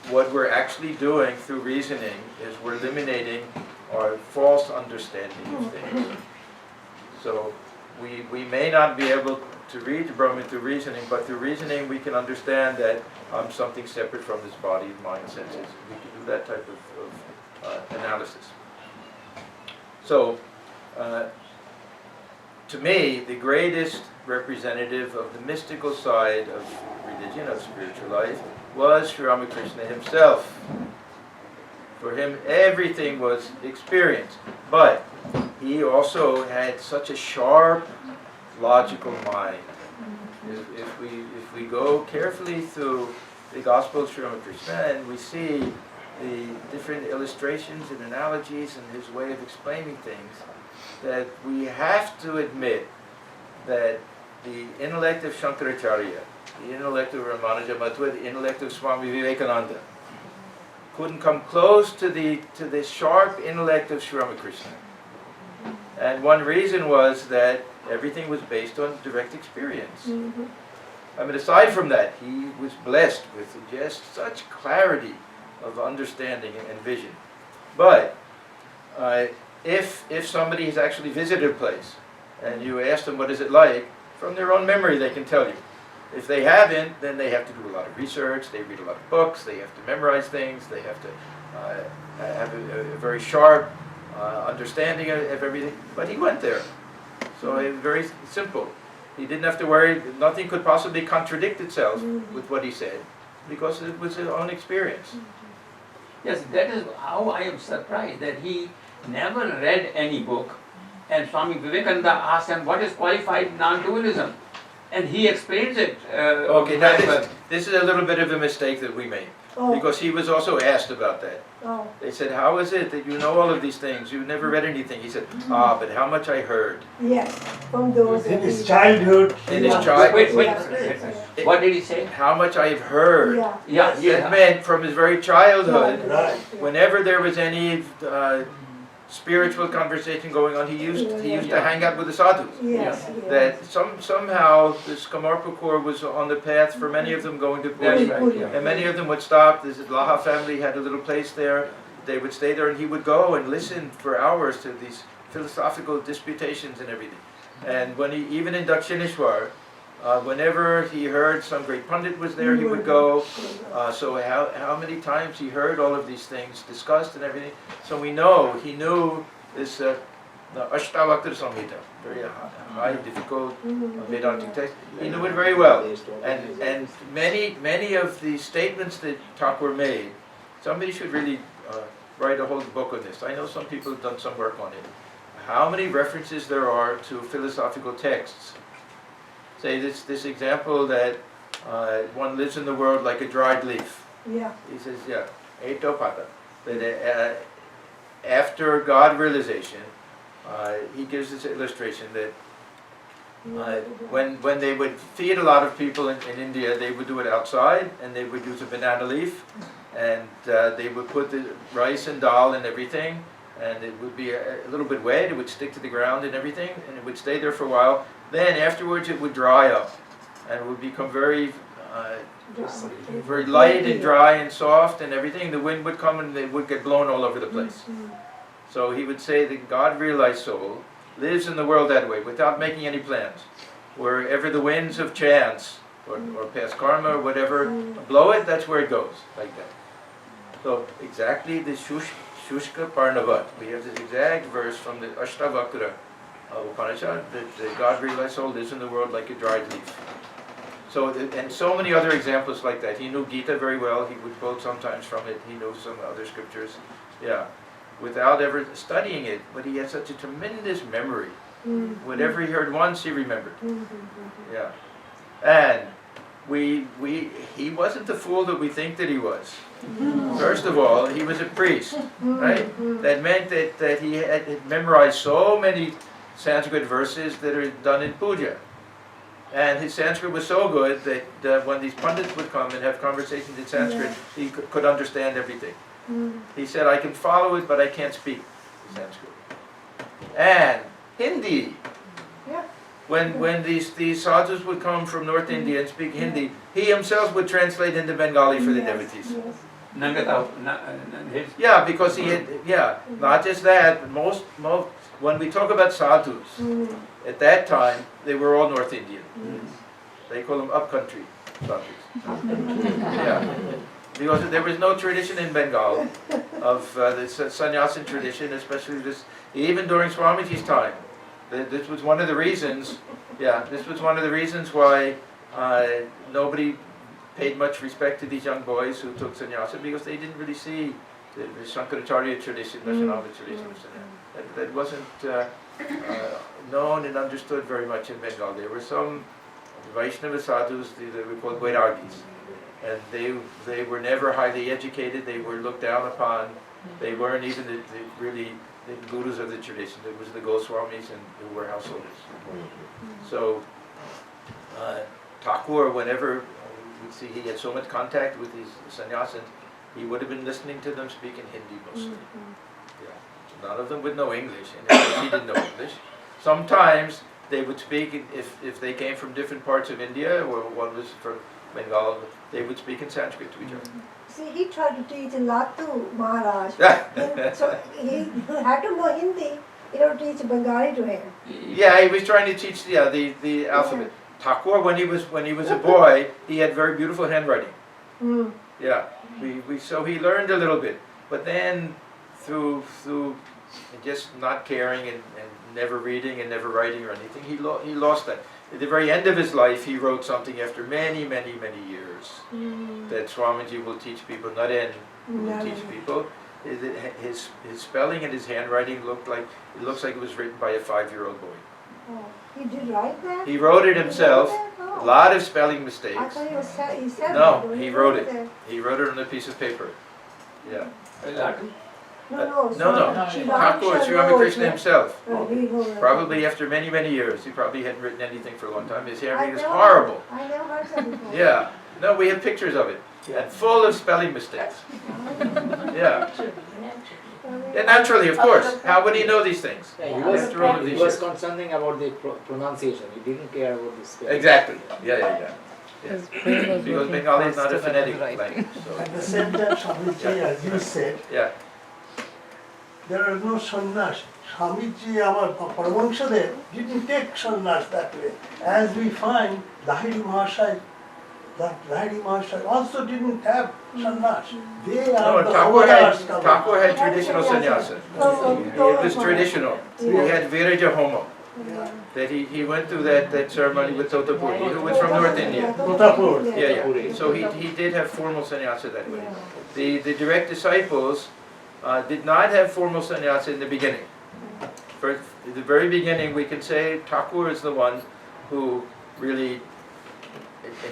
Speaker 1: What we're actually doing through reasoning is we're eliminating our false understanding of things. So we may not be able to reach Brahman through reasoning, but through reasoning we can understand that I'm something separate from this body, mind, senses. We can do that type of analysis. So, to me, the greatest representative of the mystical side of religion, of spiritual life, was Sri Ramakrishna himself. For him, everything was experience. But he also had such a sharp, logical mind. If we go carefully through the Gospel of Sri Ramakrishna and we see the different illustrations and analogies and his way of explaining things, that we have to admit that the intellect of Shankaracharya, the intellect of Ramanuja Mathura, the intellect of Swami Vivekananda, couldn't come close to the sharp intellect of Sri Ramakrishna. And one reason was that everything was based on direct experience. I mean, aside from that, he was blessed with just such clarity of understanding and vision. But if somebody has actually visited a place and you ask them what is it like, from their own memory they can tell you. If they haven't, then they have to do a lot of research, they read a lot of books, they have to memorize things, they have to have a very sharp understanding of everything. But he went there. So it was very simple. He didn't have to worry, nothing could possibly contradict itself with what he said, because it was his own experience.
Speaker 5: Yes, that is how I am surprised that he never read any book, and Swami Vivekananda asked him what is qualified non-dualism, and he explains it.
Speaker 1: Okay, now this is a little bit of a mistake that we made, because he was also asked about that. They said, how is it that you know all of these things? You never read anything. He said, but how much I heard.
Speaker 3: Yes, from those.
Speaker 2: In his childhood.
Speaker 1: In his childhood.
Speaker 5: Wait. What did he say?
Speaker 1: How much I have heard.
Speaker 3: Yeah.
Speaker 1: That meant from his very childhood,
Speaker 2: Right.
Speaker 1: whenever there was any spiritual conversation going on, he used to hang out with the sadhus.
Speaker 3: Yes.
Speaker 1: That somehow this Kamarpukur was on the path for many of them going to Puri. And many of them would stop. The Laha family had a little place there. They would stay there and he would go and listen for hours to these philosophical disputations and everything. And when even in Dakshineshwar, whenever he heard some great pundit was there, he would go. So how many times he heard all of these things discussed and everything. So we know he knew this the Ashtavakra Samhita, very high, difficult Vedantic text. He knew it very well. And many of the statements that Thakur made, somebody should really write a whole book on this. I know some people have done some work on it. How many references there are to philosophical texts. Say this example that one lives in the world like a dried leaf.
Speaker 3: Yeah.
Speaker 1: He says, eto pata. That after God realization, he gives this illustration that when they would feed a lot of people in India, they would do it outside, and they would use a banana leaf, and they would put the rice and dal and everything, and it would be a little bit wet, it would stick to the ground and everything, and it would stay there for a while. Then afterwards it would dry up, and it would become very light and dry and soft and everything. The wind would come and it would get blown all over the place. So he would say the God-realized soul lives in the world that way, without making any plans. Wherever the winds of chance, or past karma or whatever, blow it, that's where it goes, like that. So exactly the Shushka Parnavat. We have this exact verse from the Ashtavakra Upanishad, that God realized soul lives in the world like a dried leaf. So, and so many other examples like that. He knew Gita very well. He would quote sometimes from it. He knew some other scriptures. Yeah, without ever studying it. But he had such a tremendous memory. Whatever he heard once, he remembered. Yeah, and he wasn't the fool that we think that he was. First of all, he was a priest, right? That meant that he had memorized so many Sanskrit verses that are done in puja. And his Sanskrit was so good that when these pundits would come and have conversations in Sanskrit, he could understand everything. He said, I can follow it, but I can't speak Sanskrit. And Hindi.
Speaker 3: Yeah.
Speaker 1: When these sadhus would come from North India and speak Hindi, he himself would translate into Bengali for the devotees.
Speaker 3: Yes.
Speaker 5: Nagata, his
Speaker 1: Yeah, because he had, not just that, but most when we talk about sadhus, at that time, they were all North Indian. They call them upcountry sadhus. Yeah. Because there was no tradition in Bengal of the sannyasin tradition, especially this, even during Swamiji's time. This was one of the reasons, this was one of the reasons why nobody paid much respect to these young boys who took sannyasa, because they didn't really see the Shankaracharya tradition, Vaishnava tradition of sannyasa. That wasn't known and understood very much in Bengal. There were some Vaishnava sadhus that were called Vairagis, and they were never highly educated. They were looked down upon. They weren't even really the gurus of the tradition. It was the Goswamis and who were householders. So Thakur, whenever we see he had so much contact with these sannyasins, he would have been listening to them speak in Hindi mostly. Yeah. None of them would know English, and he didn't know English. Sometimes they would speak, if they came from different parts of India, or one was from Bengal, they would speak in Sanskrit to each other.
Speaker 3: See, he tried to teach Latu Maharaj. So he had to know Hindi, teach Bengali to him.
Speaker 1: Yeah, he was trying to teach the alphabet. Thakur, when he was a boy, he had very beautiful handwriting. Yeah, so he learned a little bit, but then through just not caring and never reading and never writing or anything, he lost that. At the very end of his life, he wrote something after many, many, many years that Swamiji will teach people, not in will teach people. His spelling and his handwriting looks like it was written by a 5-year-old boy.
Speaker 3: Oh, he did write that?
Speaker 1: He wrote it himself.
Speaker 3: Oh.
Speaker 1: A lot of spelling
Speaker 3: I
Speaker 1: mistakes.
Speaker 3: thought he said
Speaker 1: No,
Speaker 3: that.
Speaker 1: he wrote it. He wrote it on a piece of paper. Yeah.
Speaker 5: Latu.
Speaker 1: No.
Speaker 3: Sri
Speaker 1: Thakur, Sri Ramakrishna himself.
Speaker 3: He wrote it.
Speaker 1: Probably after many, many years. He probably hadn't written anything for a long time. His handwriting is
Speaker 3: know.
Speaker 1: horrible.
Speaker 3: I never heard that before.
Speaker 1: Yeah. No, we have pictures of it. And full of spelling mistakes. Yeah. Yeah, naturally, of course. How would he know these things?
Speaker 6: Yeah,
Speaker 1: After all of
Speaker 6: he
Speaker 1: these
Speaker 6: was
Speaker 1: years.
Speaker 6: concerning about the pronunciation. He didn't care about the spelling.
Speaker 1: Exactly. Yeah.
Speaker 4: His brain was
Speaker 1: Because
Speaker 4: working
Speaker 1: Bengali is not a
Speaker 4: faster than
Speaker 1: phonetic
Speaker 4: writing.
Speaker 1: language.
Speaker 2: At
Speaker 1: So,
Speaker 2: the same time, Swamiji, as you said,
Speaker 1: yeah.
Speaker 2: there are no sannyas. Swamiji, our Paramahansadev, didn't take sannyas that way. As we find, Lahiri Mahasaya also didn't have sannyas. They are the avatars coming.
Speaker 1: Thakur had traditional sannyasa. It was traditional. He had Viraja Homo. That he went through that ceremony with Totapuri, who was from North India.
Speaker 2: Totapur.
Speaker 1: Yeah. So he did have formal sannyasa that way. The direct disciples did not have formal sannyasa in the beginning. For the very beginning, we can say Thakur is the one who really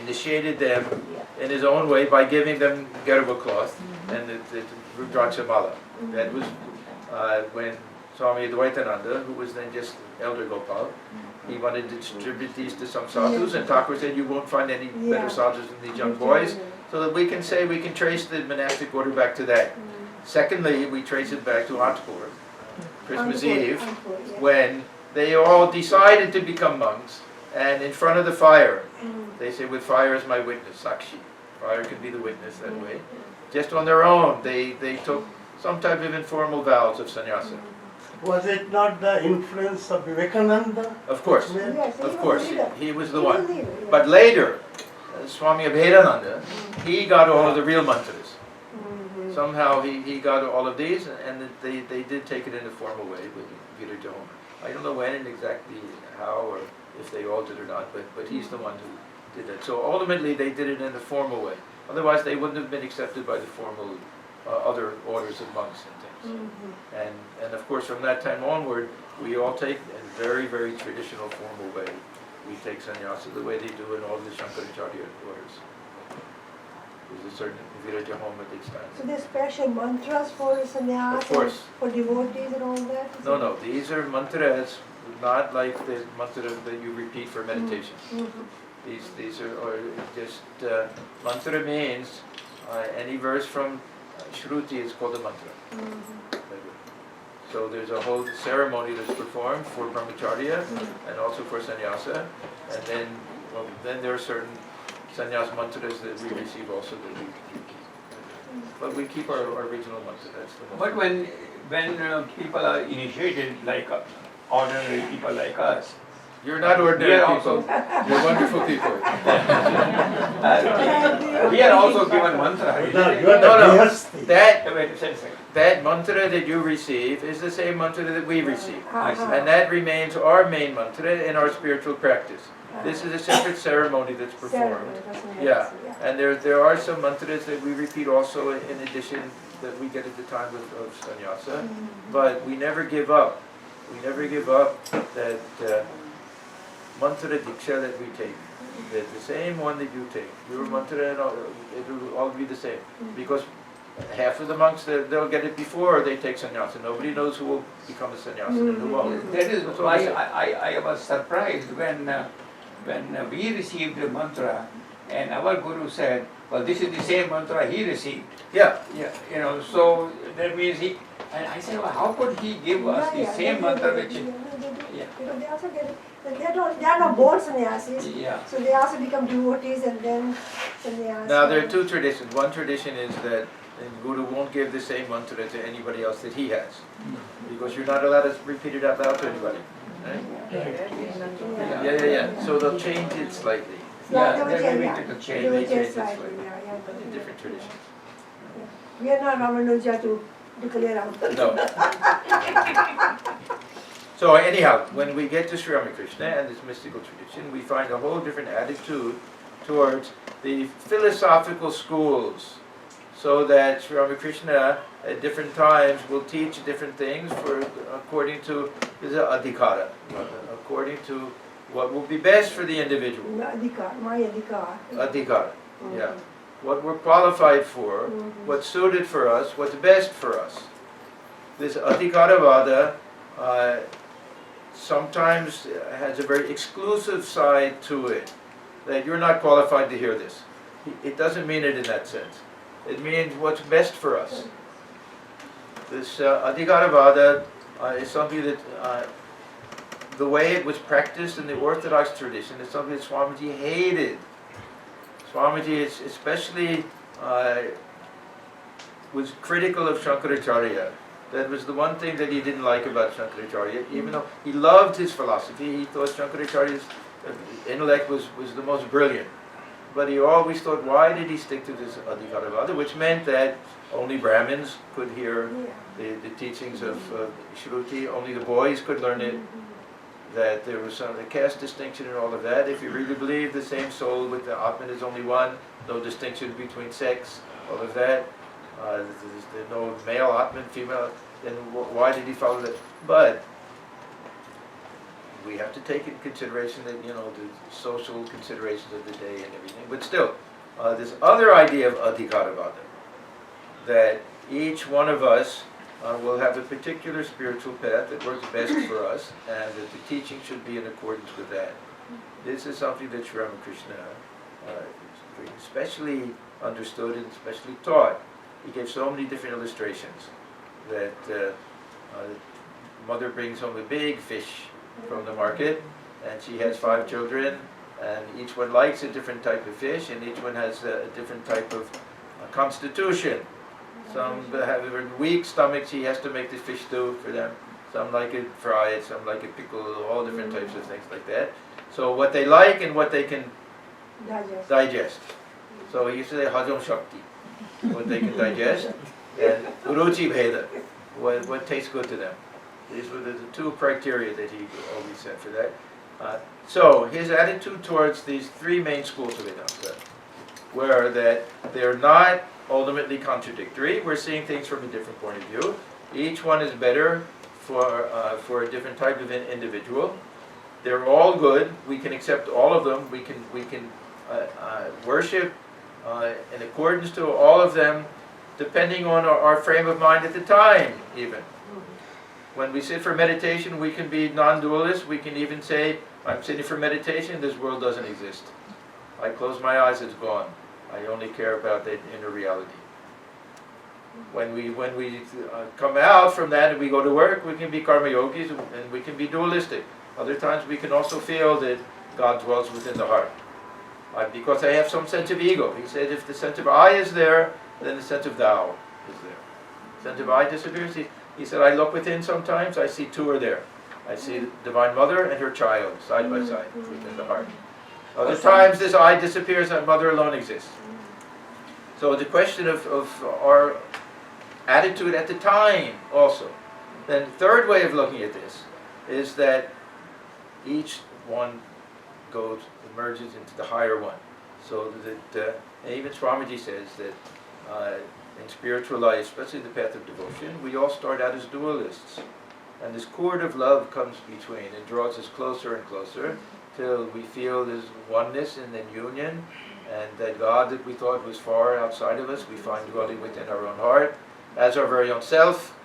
Speaker 1: initiated them in his own way by giving them Garba cloth and the Rudraksha mala. That was when Swami Atmajnanananda, who was then just Elder Gopal, he wanted to distribute these to some sadhus, and Thakur said, you won't find any better sadhus than these young boys. So that we can say, we can trace the monastic order back to that. Secondly, we trace it back to Antipur, Christmas Eve, when they all decided to become monks, and in front of the fire, they say, with fire as my witness, Sakshi. Fire can be the witness that way. Just on their own, they took some type of informal vows of sannyasa.
Speaker 2: Was it not the influence of Vivekananda?
Speaker 1: Of course,
Speaker 3: Yes,
Speaker 1: of course, he was the one.
Speaker 3: leader,
Speaker 1: But later, Swami Atmajnanananda, he got all of the real mantras. Somehow he got all of these, and they did take it in a formal way with Viraja Homo. I don't know when and exactly how or if they all did or not, but he's the one who did that. So ultimately they did it in a formal way. Otherwise they wouldn't have been accepted by the formal other orders of monks and things. And of course from that time onward, we all take in a very, very traditional formal way. We take sannyasa the way they do in all the Shankaracharya orders. There's a certain viraja home at each time.
Speaker 3: So there's special mantras for sannyas,
Speaker 1: Of course.
Speaker 3: for devotees and all that?
Speaker 1: No, these are mantras, not like the mantra that you repeat for meditation. These are just, mantra means any verse from Shruti is called a mantra. So there's a whole ceremony that's performed for brahmacharya and also for sannyasa, and then there are certain sannyas mantras that we receive also that we keep. But we keep our original mantra. That's the
Speaker 5: But when people are initiated, like ordinary people like us,
Speaker 1: you're not ordinary
Speaker 5: We are
Speaker 1: people. You're wonderful people.
Speaker 5: we are also given mantra.
Speaker 2: You are the
Speaker 1: No.
Speaker 2: grihasthi.
Speaker 5: Wait a second.
Speaker 1: That mantra that you receive is the same mantra that we receive.
Speaker 5: I see.
Speaker 1: And that remains our main mantra in our spiritual practice. This is a separate ceremony that's performed. Yeah, and there are some mantras that we repeat also in addition that we get at the time of sannyasa, but we never give up. We never give up that mantra diksha that we take. The same one that you take. Your mantra, and it will all be the same. Because half of the monks, they'll get it before they take sannyasa. Nobody knows who will become a sannyasa and who won't.
Speaker 5: That is
Speaker 1: That's
Speaker 5: why
Speaker 1: what
Speaker 5: I was surprised when we received the mantra and our guru said, well, this is the same mantra he received.
Speaker 1: Yeah.
Speaker 5: Yeah, so that means he, and I said, well, how could he give us the same mantra which,
Speaker 3: Because they also get it. They are not born sannyasis,
Speaker 5: yeah.
Speaker 3: so they also become devotees and then sannyas.
Speaker 1: Now there are two traditions. One tradition is that the Guru won't give the same mantra to anybody else that he has. Because you're not allowed to repeat it out loud to anybody. Right? Yeah. So they'll change it slightly.
Speaker 5: Yeah,
Speaker 3: they will
Speaker 5: they
Speaker 3: change,
Speaker 5: make it a change.
Speaker 3: They will
Speaker 1: They change
Speaker 3: change
Speaker 1: it
Speaker 3: slightly,
Speaker 1: slightly.
Speaker 3: yeah.
Speaker 1: Different traditions.
Speaker 3: We are not Ramanuja to declare out.
Speaker 1: No. So anyhow, when we get to Sri Ramakrishna and this mystical tradition, we find a whole different attitude towards the philosophical schools. So that Sri Ramakrishna at different times will teach different things according to his adhikara, according to what will be best for the individual.
Speaker 3: My adhikar.
Speaker 1: Adhikara, yeah. What we're qualified for, what's suited for us, what's best for us. This adhikaravada sometimes has a very exclusive side to it, that you're not qualified to hear this. It doesn't mean it in that sense. It means what's best for us. This adhikaravada is something that, the way it was practiced in the Orthodox tradition, is something that Swamiji hated. Swamiji especially was critical of Shankaracharya. That was the one thing that he didn't like about Shankaracharya. Even though he loved his philosophy, he thought Shankaracharya's intellect was the most brilliant. But he always thought, why did he stick to this adhikaravada? Which meant that only Brahmins could hear the teachings of Shruti, only the boys could learn it, that there was some caste distinction and all of that. If you really believe the same soul with the Atman is only one, no distinction between sex, all of that, there's no male Atman, female, then why did he follow that? But we have to take into consideration that, the social considerations of the day and everything. But still, this other idea of adhikaravada, that each one of us will have a particular spiritual path that works best for us, and that the teaching should be in accordance with that. This is something that Sri Ramakrishna especially understood and especially taught. He gave so many different illustrations that mother brings home a big fish from the market, and she has 5 children, and each one likes a different type of fish, and each one has a different type of constitution. Some have a weak stomach, she has to make the fish stew for them. Some like it fried, some like it pickled, all different types of things like that. So what they like and what they can digest. So he used to say hajam shakti, what they can digest, and uruchi bheda, what tastes good to them. These were the two criteria that he always said for that. So his attitude towards these three main schools of Vedanta were that they're not ultimately contradictory. We're seeing things from a different point of view. Each one is better for a different type of an individual. They're all good. We can accept all of them. We can worship in accordance to all of them, depending on our frame of mind at the time, even. When we sit for meditation, we can be non-dualist. We can even say, I'm sitting for meditation, this world doesn't exist. I close my eyes, it's gone. I only care about that inner reality. When we come out from that and we go to work, we can be karma yogis and we can be dualistic. Other times we can also feel that God dwells within the heart. Because I have some sense of ego. He said if the sense of I is there, then the sense of thou is there. The sense of I disappears. He said, I look within sometimes, I see two are there. I see the Divine Mother and her child side by side within the heart. Other times this I disappears and Mother alone exists. So the question of our attitude at the time also. Then the third way of looking at this is that each one emerges into the higher one. So that, and even Swamiji says that in spiritual life, especially the path of devotion, we all start out as dualists. And this cord of love comes between and draws us closer and closer till we feel there's oneness and then union, and that God that we thought was far outside of us, we find dwelling within our own heart, as our very own self.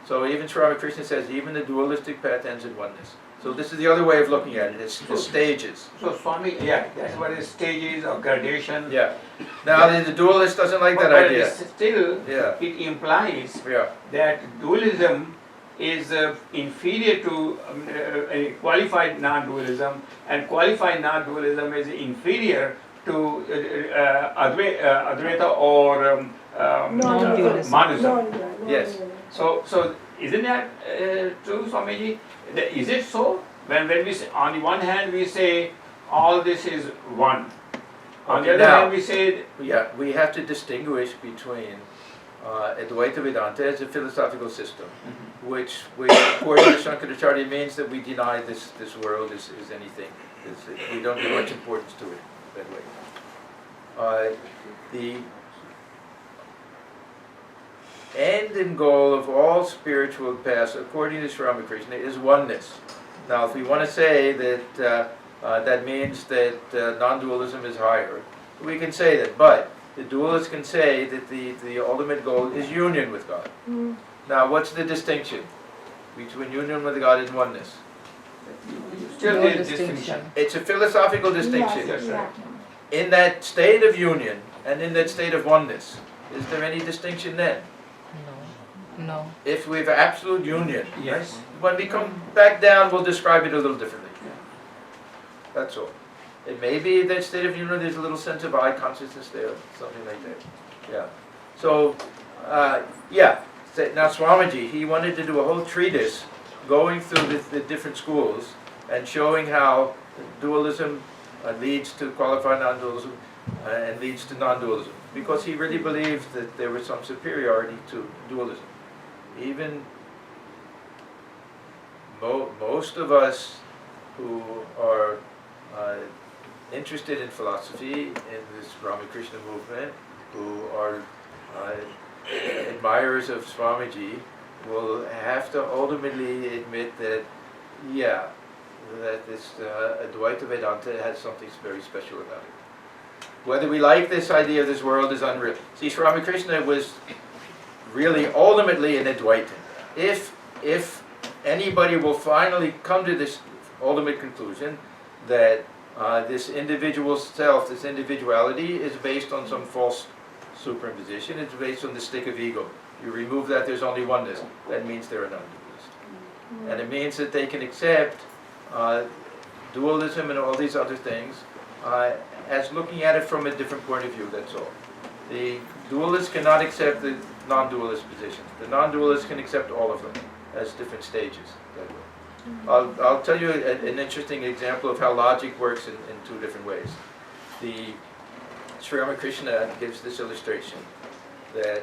Speaker 1: So even Sri Ramakrishna says, even the dualistic path ends in oneness. So this is the other way of looking at it, it's the stages.
Speaker 5: So Swami, yeah, that's what is stages or gradation.
Speaker 1: Yeah. Now the dualist doesn't like that
Speaker 5: But
Speaker 1: idea.
Speaker 5: still,
Speaker 1: Yeah.
Speaker 5: it implies
Speaker 1: Yeah.
Speaker 5: that dualism is inferior to a qualified non-dualism, and qualified non-dualism is inferior to Advaita or
Speaker 3: Non-dualism.
Speaker 5: monism.
Speaker 1: Yes.
Speaker 5: So isn't that true, Swamiji? Is it so? When we say, on the one hand we say all this is one. On the
Speaker 1: Okay,
Speaker 5: other
Speaker 1: now-
Speaker 5: hand we say
Speaker 1: Yeah, we have to distinguish between Advaita Vedanta as a philosophical system, which according to Shankaracharya means that we deny this world is anything. We don't give much importance to it that way. The end and goal of all spiritual paths, according to Sri Ramakrishna, is oneness. Now, if we want to say that that means that non-dualism is higher, we can say that, but the dualists can say that the ultimate goal is union with God. Now, what's the distinction between union with God and oneness?
Speaker 5: still
Speaker 4: No
Speaker 5: there is
Speaker 4: distinction.
Speaker 5: distinction.
Speaker 1: It's a philosophical distinction.
Speaker 5: Yes, right.
Speaker 1: In that state of union and in that state of oneness, is there any distinction then?
Speaker 4: No.
Speaker 1: If we have absolute union,
Speaker 5: Yes.
Speaker 1: when we come back down, we'll describe it a little differently. That's all. It may be that state of union, there's a little sense of I consciousness there, something like that. Yeah. So, yeah. Now Swamiji, he wanted to do a whole treatise going through the different schools and showing how dualism leads to qualified non-dualism and leads to non-dualism. Because he really believed that there was some superiority to dualism. Even most of us who are interested in philosophy, in this Ramakrishna movement, who are admirers of Swamiji, will have to ultimately admit that, yeah, that this Advaita Vedanta has something very special about it. Whether we like this idea of this world is unreal. See, Sri Ramakrishna was really ultimately an Advaitin. If anybody will finally come to this ultimate conclusion that this individual self, this individuality is based on some false superimposition, it's based on the stick of ego. You remove that, there's only oneness. That means they're a non-dualist. And it means that they can accept dualism and all these other things as looking at it from a different point of view, that's all. The dualists cannot accept the non-dualist position. The non-dualists can accept all of them as different stages that way. I'll tell you an interesting example of how logic works in two different ways. Sri Ramakrishna gives this illustration that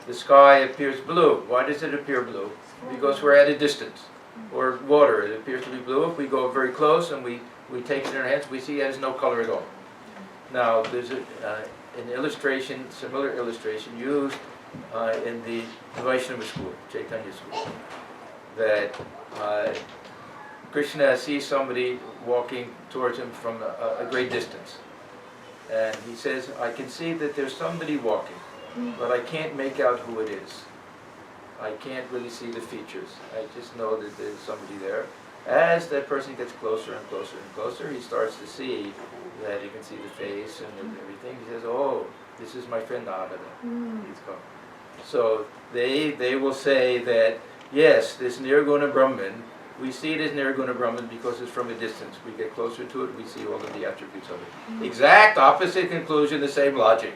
Speaker 1: the sky appears blue. Why does it appear blue? because we're at a distance. Or water, it appears to be blue. If we go very close and we take it in our hands, we see it has no color at all. Now, there's an illustration, similar illustration used in the Vaishnava school, Chaitanya school, that Krishna sees somebody walking towards him from a great distance. And he says, I can see that there's somebody walking, but I can't make out who it is. I can't really see the features. I just know that there's somebody there. As that person gets closer and closer and closer, he starts to see that he can see the face and everything. He says, oh, this is my friend Nagada. He's come. So they will say that, yes, this Nirguna Brahman, we see it as Nirguna Brahman because it's from a distance. We get closer to it, we see all of the attributes of it. Exact opposite conclusion, the same logic.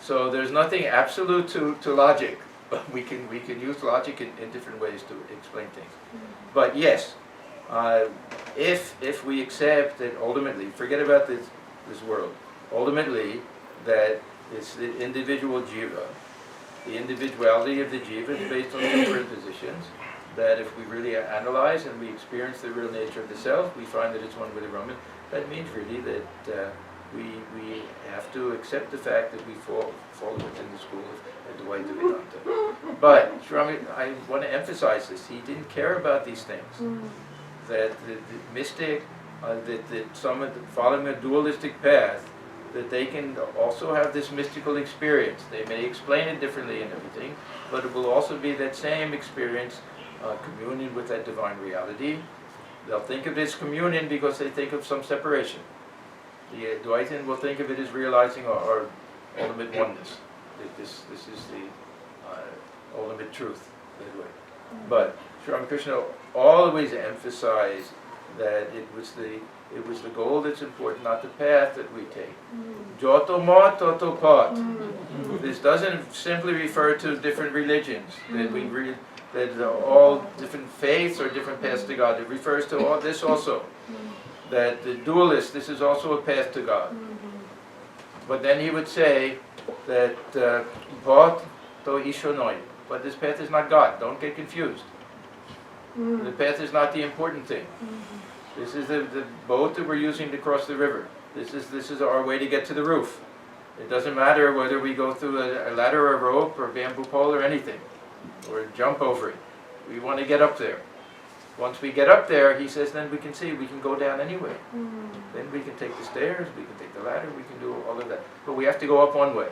Speaker 1: So there's nothing absolute to logic. But we can use logic in different ways to explain things. But yes, if we accept that ultimately, forget about this world, ultimately that it's the individual jiva, the individuality of the jiva is based on different positions, that if we really analyze and we experience the real nature of the self, we find that it's one with the Brahman. That means really that we have to accept the fact that we fall within the school of Advaita Vedanta. But I want to emphasize this. He didn't care about these things. That the mystic, that some of the following a dualistic path, that they can also have this mystical experience. They may explain it differently and everything, but it will also be that same experience, communion with that divine reality. They'll think of it as communion because they think of some separation. The Advaitin will think of it as realizing our ultimate oneness. That this is the ultimate truth. That way. But Sri Ramakrishna always emphasized that it was the goal that's important, not the path that we take. Joto ma toto pat. This doesn't simply refer to different religions. That all different faiths or different paths to God. It refers to all this also. That the dualist, this is also a path to God. But then he would say that Bhat to Ishonoi, but this path is not God. Don't get confused. The path is not the important thing. This is the boat that we're using to cross the river. This is our way to get to the roof. It doesn't matter whether we go through a ladder or a rope or a bamboo pole or anything, or jump over it. We want to get up there. Once we get up there, he says, then we can see, we can go down anyway. Then we can take the stairs, we can take the ladder, we can do all of that. But we have to go up one way.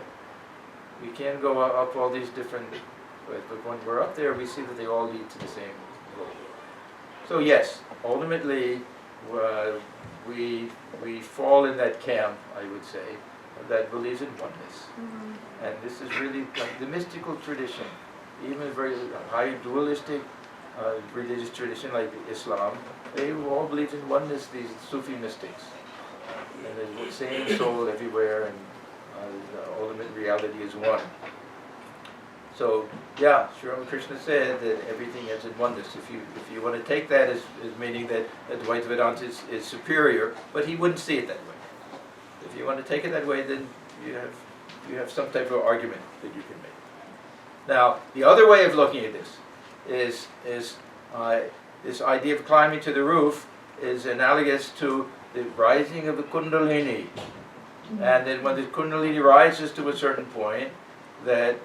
Speaker 1: We can't go up all these different ways. But when we're up there, we see that they all lead to the same goal. So yes, ultimately, we fall in that camp, I would say, that believes in oneness. And this is really like the mystical tradition, even a very high dualistic religious tradition like Islam, they all believe in oneness, these Sufi mystics. And there's the same soul everywhere, and the ultimate reality is one. So, yeah, Sri Ramakrishna said that everything is in oneness. If you want to take that as meaning that Advaita Vedanta is superior, but he wouldn't see it that way. If you want to take it that way, then you have some type of argument that you can make. Now, the other way of looking at this is this idea of climbing to the roof is analogous to the rising of the Kundalini. And then when the Kundalini rises to a certain point, that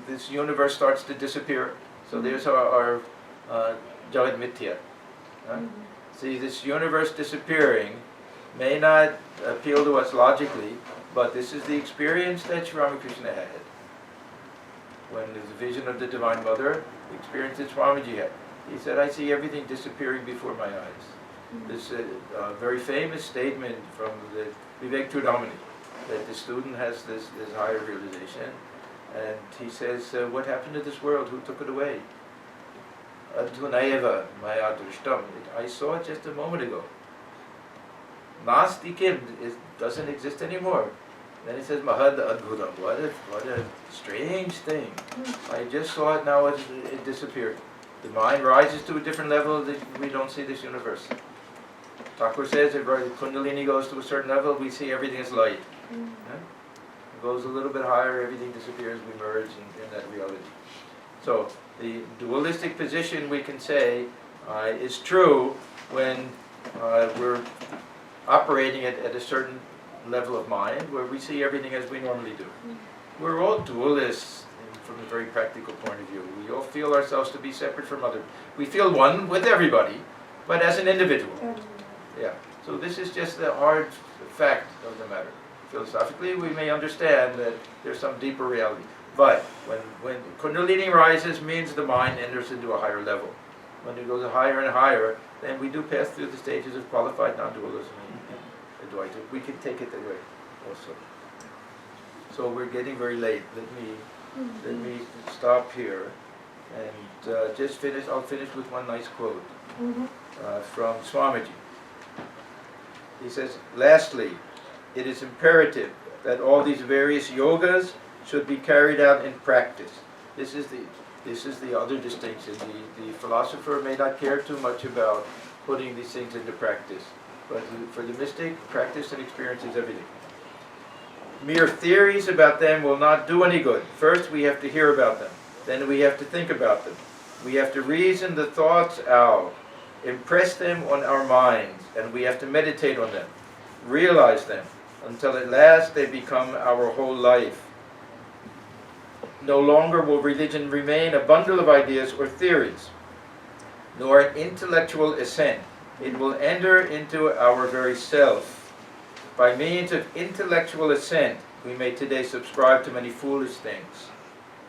Speaker 1: this universe starts to disappear. So there's our Jagat Mithya. See, this universe disappearing may not appeal to us logically, but this is the experience that Sri Ramakrishna had. When there's a vision of the Divine Mother, the experience that Swamiji had. He said, I see everything disappearing before my eyes. This very famous statement from the Vivek Chudamani, that the student has this higher realization, and he says, what happened to this world? Who took it away? Adhunayava maya drishtam. I saw it just a moment ago. Nasti kim, it doesn't exist anymore. Then he says, Mahad Adbhutam. What a strange thing. I just saw it, now it disappeared. The mind rises to a different level that we don't see this universe. Thakur says if Kundalini goes to a certain level, we see everything as light. It goes a little bit higher, everything disappears, we merge in that reality. So The dualistic position, we can say, is true when we're operating at a certain level of mind where we see everything as we normally do. We're all dualists from a very practical point of view. We all feel ourselves to be separate from others. We feel one with everybody, but as an individual. Yeah. So this is just the hard fact of the matter. Philosophically, we may understand that there's some deeper reality. But when Kundalini rises, means the mind enters into a higher level. When it goes higher and higher, then we do pass through the stages of qualified non-dualism and Advaita. We can take it that way also. So we're getting very late. Let me stop here and just finish. I'll finish with one nice quote from Swamiji. He says, "Lastly, it is imperative that all these various yogas should be carried out in practice." This is the other distinction. The philosopher may not care too much about putting these things into practice, but for the mystic, practice and experience is everything. Mere theories about them will not do any good. First, we have to hear about them. Then we have to think about them. We have to reason the thoughts out, impress them on our minds, and we have to meditate on them, realize them, until at last they become our whole life. No longer will religion remain a bundle of ideas or theories, nor an intellectual assent. It will enter into our very self. By means of intellectual assent, we may today subscribe to many foolish things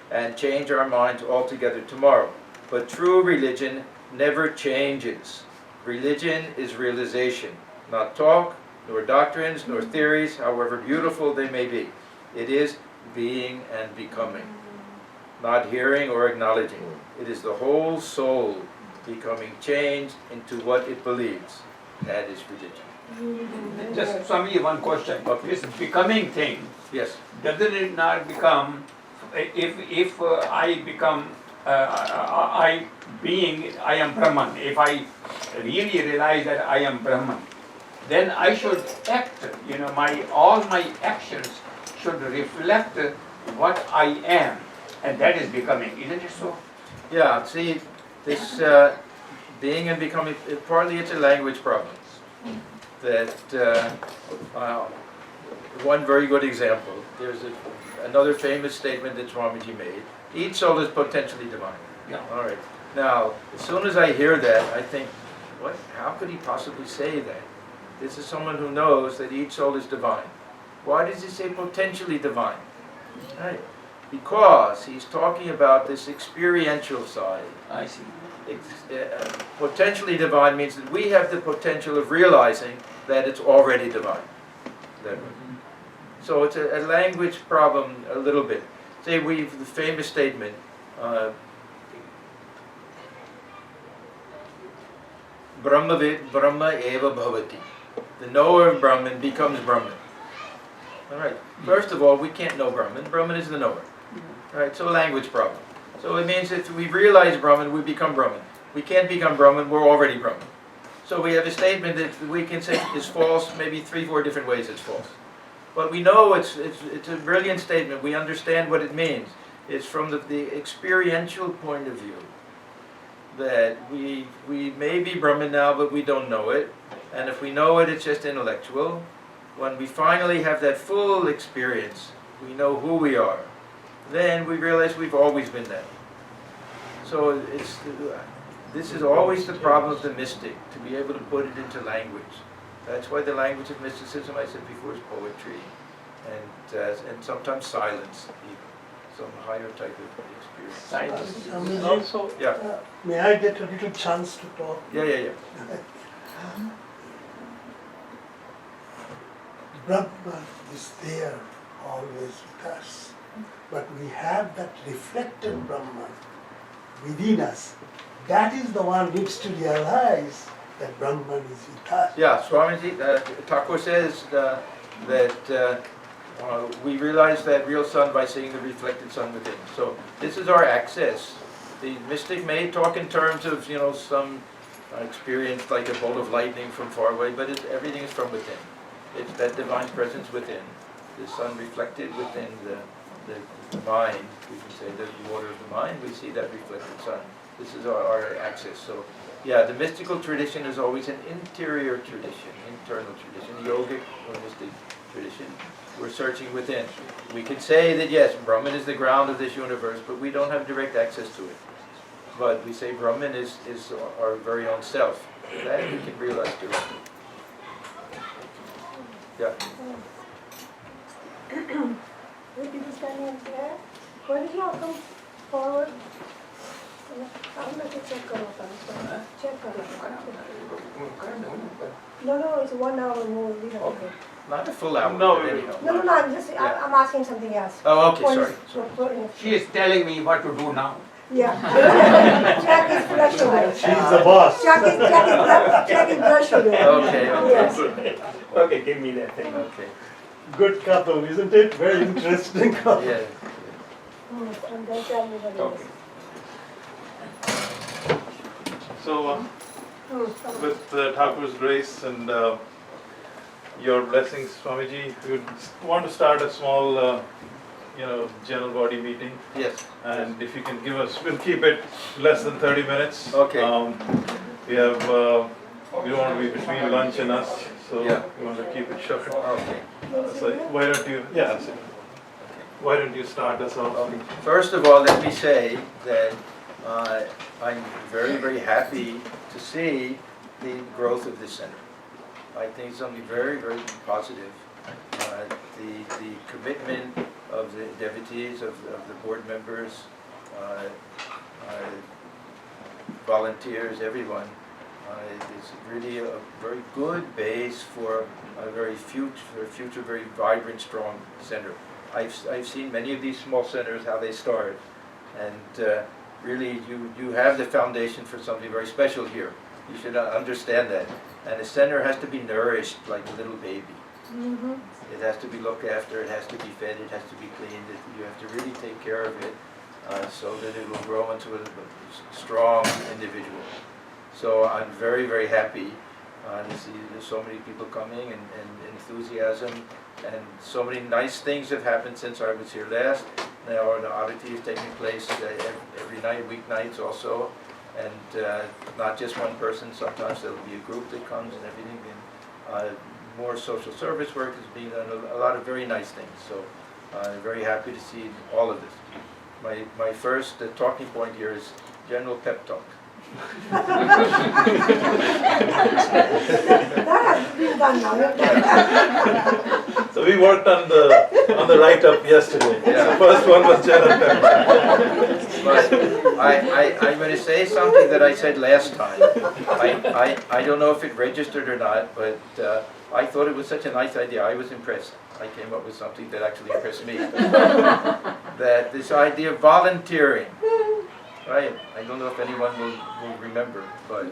Speaker 1: and change our minds altogether tomorrow. But true religion never changes. Religion is realization, not talk, nor doctrines, nor theories, however beautiful they may be. It is being and becoming, not hearing or acknowledging. It is the whole soul becoming changed into what it believes. That is religion.
Speaker 5: Just Swami, one question. This becoming thing,
Speaker 1: Yes.
Speaker 5: doesn't it not become, if I become, I am Brahman, if I really realize that I am Brahman, then I should act, all my actions should reflect what I am, and that is becoming, isn't it so?
Speaker 1: Yeah, see, this being and becoming, partly it's a language problem. That one very good example, there's another famous statement that Swamiji made. Each soul is potentially divine.
Speaker 5: Yeah.
Speaker 1: All right. Now, as soon as I hear that, I think, what? How could he possibly say that? This is someone who knows that each soul is divine. Why does he say potentially divine? Right. Because he's talking about this experiential side.
Speaker 5: I see.
Speaker 1: Potentially divine means that we have the potential of realizing that it's already divine. So it's a language problem a little bit. Say the famous statement, Brahmavid Brahma eva bhavati. The knower of Brahman becomes Brahman. All right. First of all, we can't know Brahman. Brahman is the knower. All right. So a language problem. So it means that if we realize Brahman, we become Brahman. We can't become Brahman, we're already Brahman. So we have a statement that we can say is false, maybe 3-4 different ways it's false. But we know it's a brilliant statement, we understand what it means. It's from the experiential point of view. That we may be Brahman now, but we don't know it. And if we know it, it's just intellectual. When we finally have that full experience, we know who we are. Then we realize we've always been that. So this is always the problem of the mystic, to be able to put it into language. That's why the language of mysticism, I said before, is poetry, and sometimes silence, even some higher type of experience.
Speaker 5: Silence.
Speaker 2: Also,
Speaker 1: Yeah.
Speaker 2: may I get a little chance to talk?
Speaker 1: Yeah.
Speaker 2: Brahman is there always with us, but we have that reflected Brahman within us. That is the one needs to realize that Brahman is with us.
Speaker 1: Yeah, Swamiji, Thakur says that we realize that real sun by seeing the reflected sun within. So this is our access. The mystic may talk in terms of some experience like a bolt of lightning from far away, but everything is from within. It's that divine presence within, the sun reflected within the mind, we can say the water of the mind, we see that reflected sun. This is our access. So, yeah, the mystical tradition is always an interior tradition, internal tradition, yogic or mystic tradition. We're searching within. We could say that, yes, Brahman is the ground of this universe, but we don't have direct access to it. But we say Brahman is our very own self. That we can realize directly. Yeah.
Speaker 3: We can be standing up there. Why did you all come forward? I'm going to check check. No, it's 1 hour more. We don't
Speaker 1: Okay. Not a full hour.
Speaker 7: No,
Speaker 1: but anyhow.
Speaker 3: No, I'm just, I'm asking something else.
Speaker 1: Oh, okay, sorry.
Speaker 5: She is telling me what to do now.
Speaker 3: Yeah. Jack is flexible.
Speaker 2: She's the boss.
Speaker 3: Jack is brushable.
Speaker 1: Okay, okay.
Speaker 3: Yes.
Speaker 7: Okay, give me that thing.
Speaker 1: Okay.
Speaker 2: Good couple, isn't it? Very interesting couple.
Speaker 1: Yeah.
Speaker 3: And then tell me what it
Speaker 7: Okay.
Speaker 3: is.
Speaker 7: So, with Thakur's grace and your blessings, Swamiji, we would want to start a small, general body meeting.
Speaker 1: Yes.
Speaker 7: And if you can give us, we'll keep it less than 30 minutes.
Speaker 1: Okay.
Speaker 7: We have, we don't want to be between lunch and us, so
Speaker 1: Yeah.
Speaker 7: we want to keep it short.
Speaker 1: Okay.
Speaker 7: So why don't you, why don't you start us off?
Speaker 1: Okay. First of all, let me say that I'm very, very happy to see the growth of this center. I think it's something very, very positive. The commitment of the devotees, of the board members, volunteers, everyone, is really a very good base for a very future, very vibrant, strong center. I've seen many of these small centers, how they start, and really you have the foundation for something very special here. You should understand that. And the center has to be nourished like a little baby.
Speaker 3: Mm-hmm.
Speaker 1: It has to be looked after, it has to be fed, it has to be cleaned. You have to really take care of it so that it will grow into a strong individual. So I'm very, very happy to see there's so many people coming and enthusiasm, and so many nice things have happened since I was here last. Now the oddity is taking place every night, weeknights also, and not just one person. Sometimes there'll be a group that comes and everything. And more social service work is being done. A lot of very nice things. So I'm very happy to see all of this. My first talking point here is general pep talk.
Speaker 3: That has been done now.
Speaker 7: So we worked on the write-up yesterday.
Speaker 1: Yeah.
Speaker 7: The first one was General Pepper.
Speaker 1: But I'm going to say something that I said last time. I don't know if it registered or not, but I thought it was such a nice idea. I was impressed. I came up with something that actually impressed me. That this idea of volunteering, right? I don't know if anyone will remember, but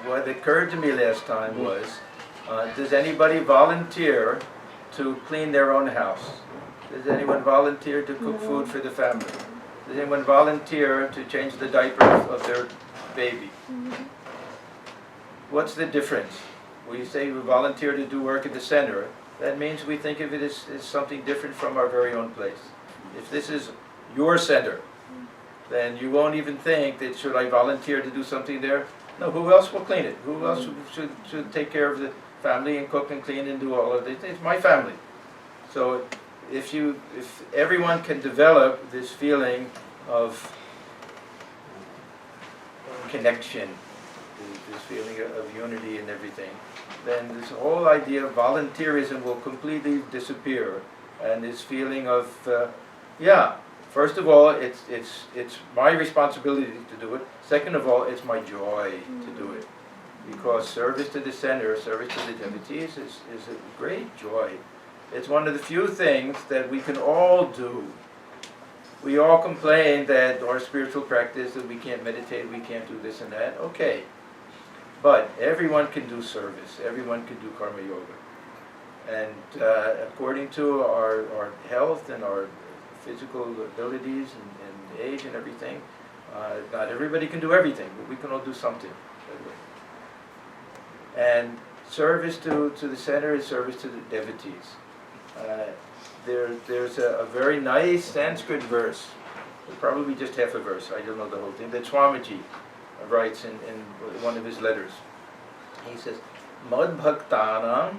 Speaker 1: what occurred to me last time was, does anybody volunteer to clean their own house? Does anyone volunteer to cook food for the family? Does anyone volunteer to change the diaper of their baby? What's the difference? We say we volunteer to do work at the center. That means we think of it as something different from our very own place. If this is your center, then you won't even think that should I volunteer to do something there? No, who else will clean it? Who else should take care of the family and cook and clean and do all of this? It's my family. So if everyone can develop this feeling of connection, this feeling of unity and everything, then this whole idea of volunteerism will completely disappear. And this feeling of, first of all, it's my responsibility to do it. Second of all, it's my joy to do it. Because service to the center, service to the devotees is a great joy. It's one of the few things that we can all do. We all complain that our spiritual practice, that we can't meditate, we can't do this and that. Okay. But everyone can do service. Everyone can do karma yoga. And according to our health and our physical abilities and age and everything, not everybody can do everything, but we can all do something. And service to the center is service to the devotees. there's a very nice Sanskrit verse, probably just half a verse, I don't know the whole thing, that Swamiji writes in one of his letters. He says, Mad bhaktanam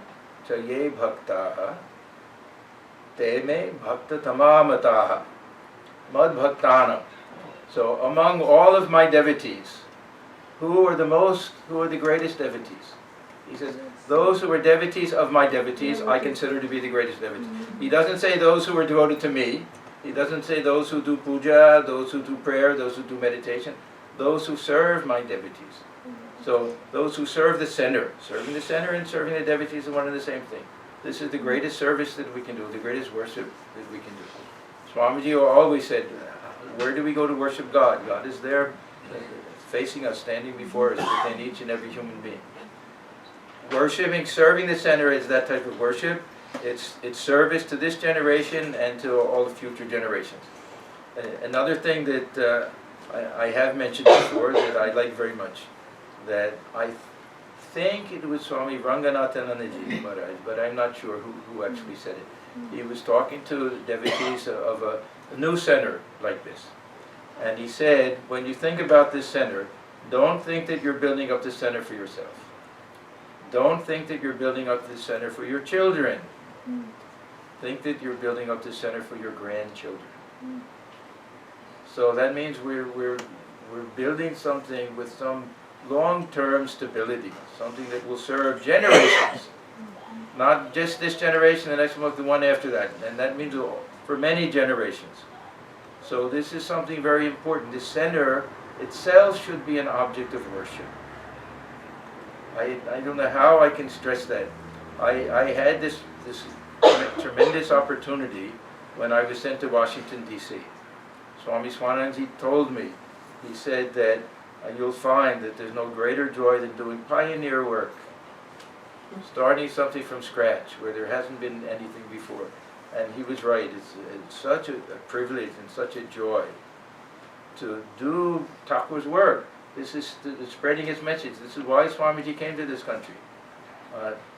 Speaker 1: chaye bhaktaha te me bhakta tamamataha. Mad bhaktanam. So among all of my devotees, who are the greatest devotees? He says, those who are devotees of my devotees, I consider to be the greatest devotees. He doesn't say those who are devoted to me. He doesn't say those who do puja, those who do prayer, those who do meditation. Those who serve my devotees. So those who serve the center. Serving the center and serving the devotees are one and the same thing. This is the greatest service that we can do, the greatest worship that we can do. Swamiji always said, where do we go to worship God? God is there, facing us, standing before us, within each and every human being. Worshipping, serving the center is that type of worship. It's service to this generation and to all the future generations. Another thing that I have mentioned before that I like very much, that I think it was Swami Atmajnanananda Maharaj, but I'm not sure who actually said it. He was talking to devotees of a new center like this. And he said, when you think about this center, don't think that you're building up the center for yourself. Don't think that you're building up the center for your children. Think that you're building up the center for your grandchildren. So that means we're building something with some long-term stability, something that will serve generations. Not just this generation, the next one, the one after that. And that means for many generations. So this is something very important. The center itself should be an object of worship. I don't know how I can stress that. I had this tremendous opportunity when I was sent to Washington, D.C. Swami Swananji told me, he said that you'll find that there's no greater joy than doing pioneer work, starting something from scratch where there hasn't been anything before. And he was right. It's such a privilege and such a joy to do Thakur's work. This is spreading his message. This is why Swamiji came to this country.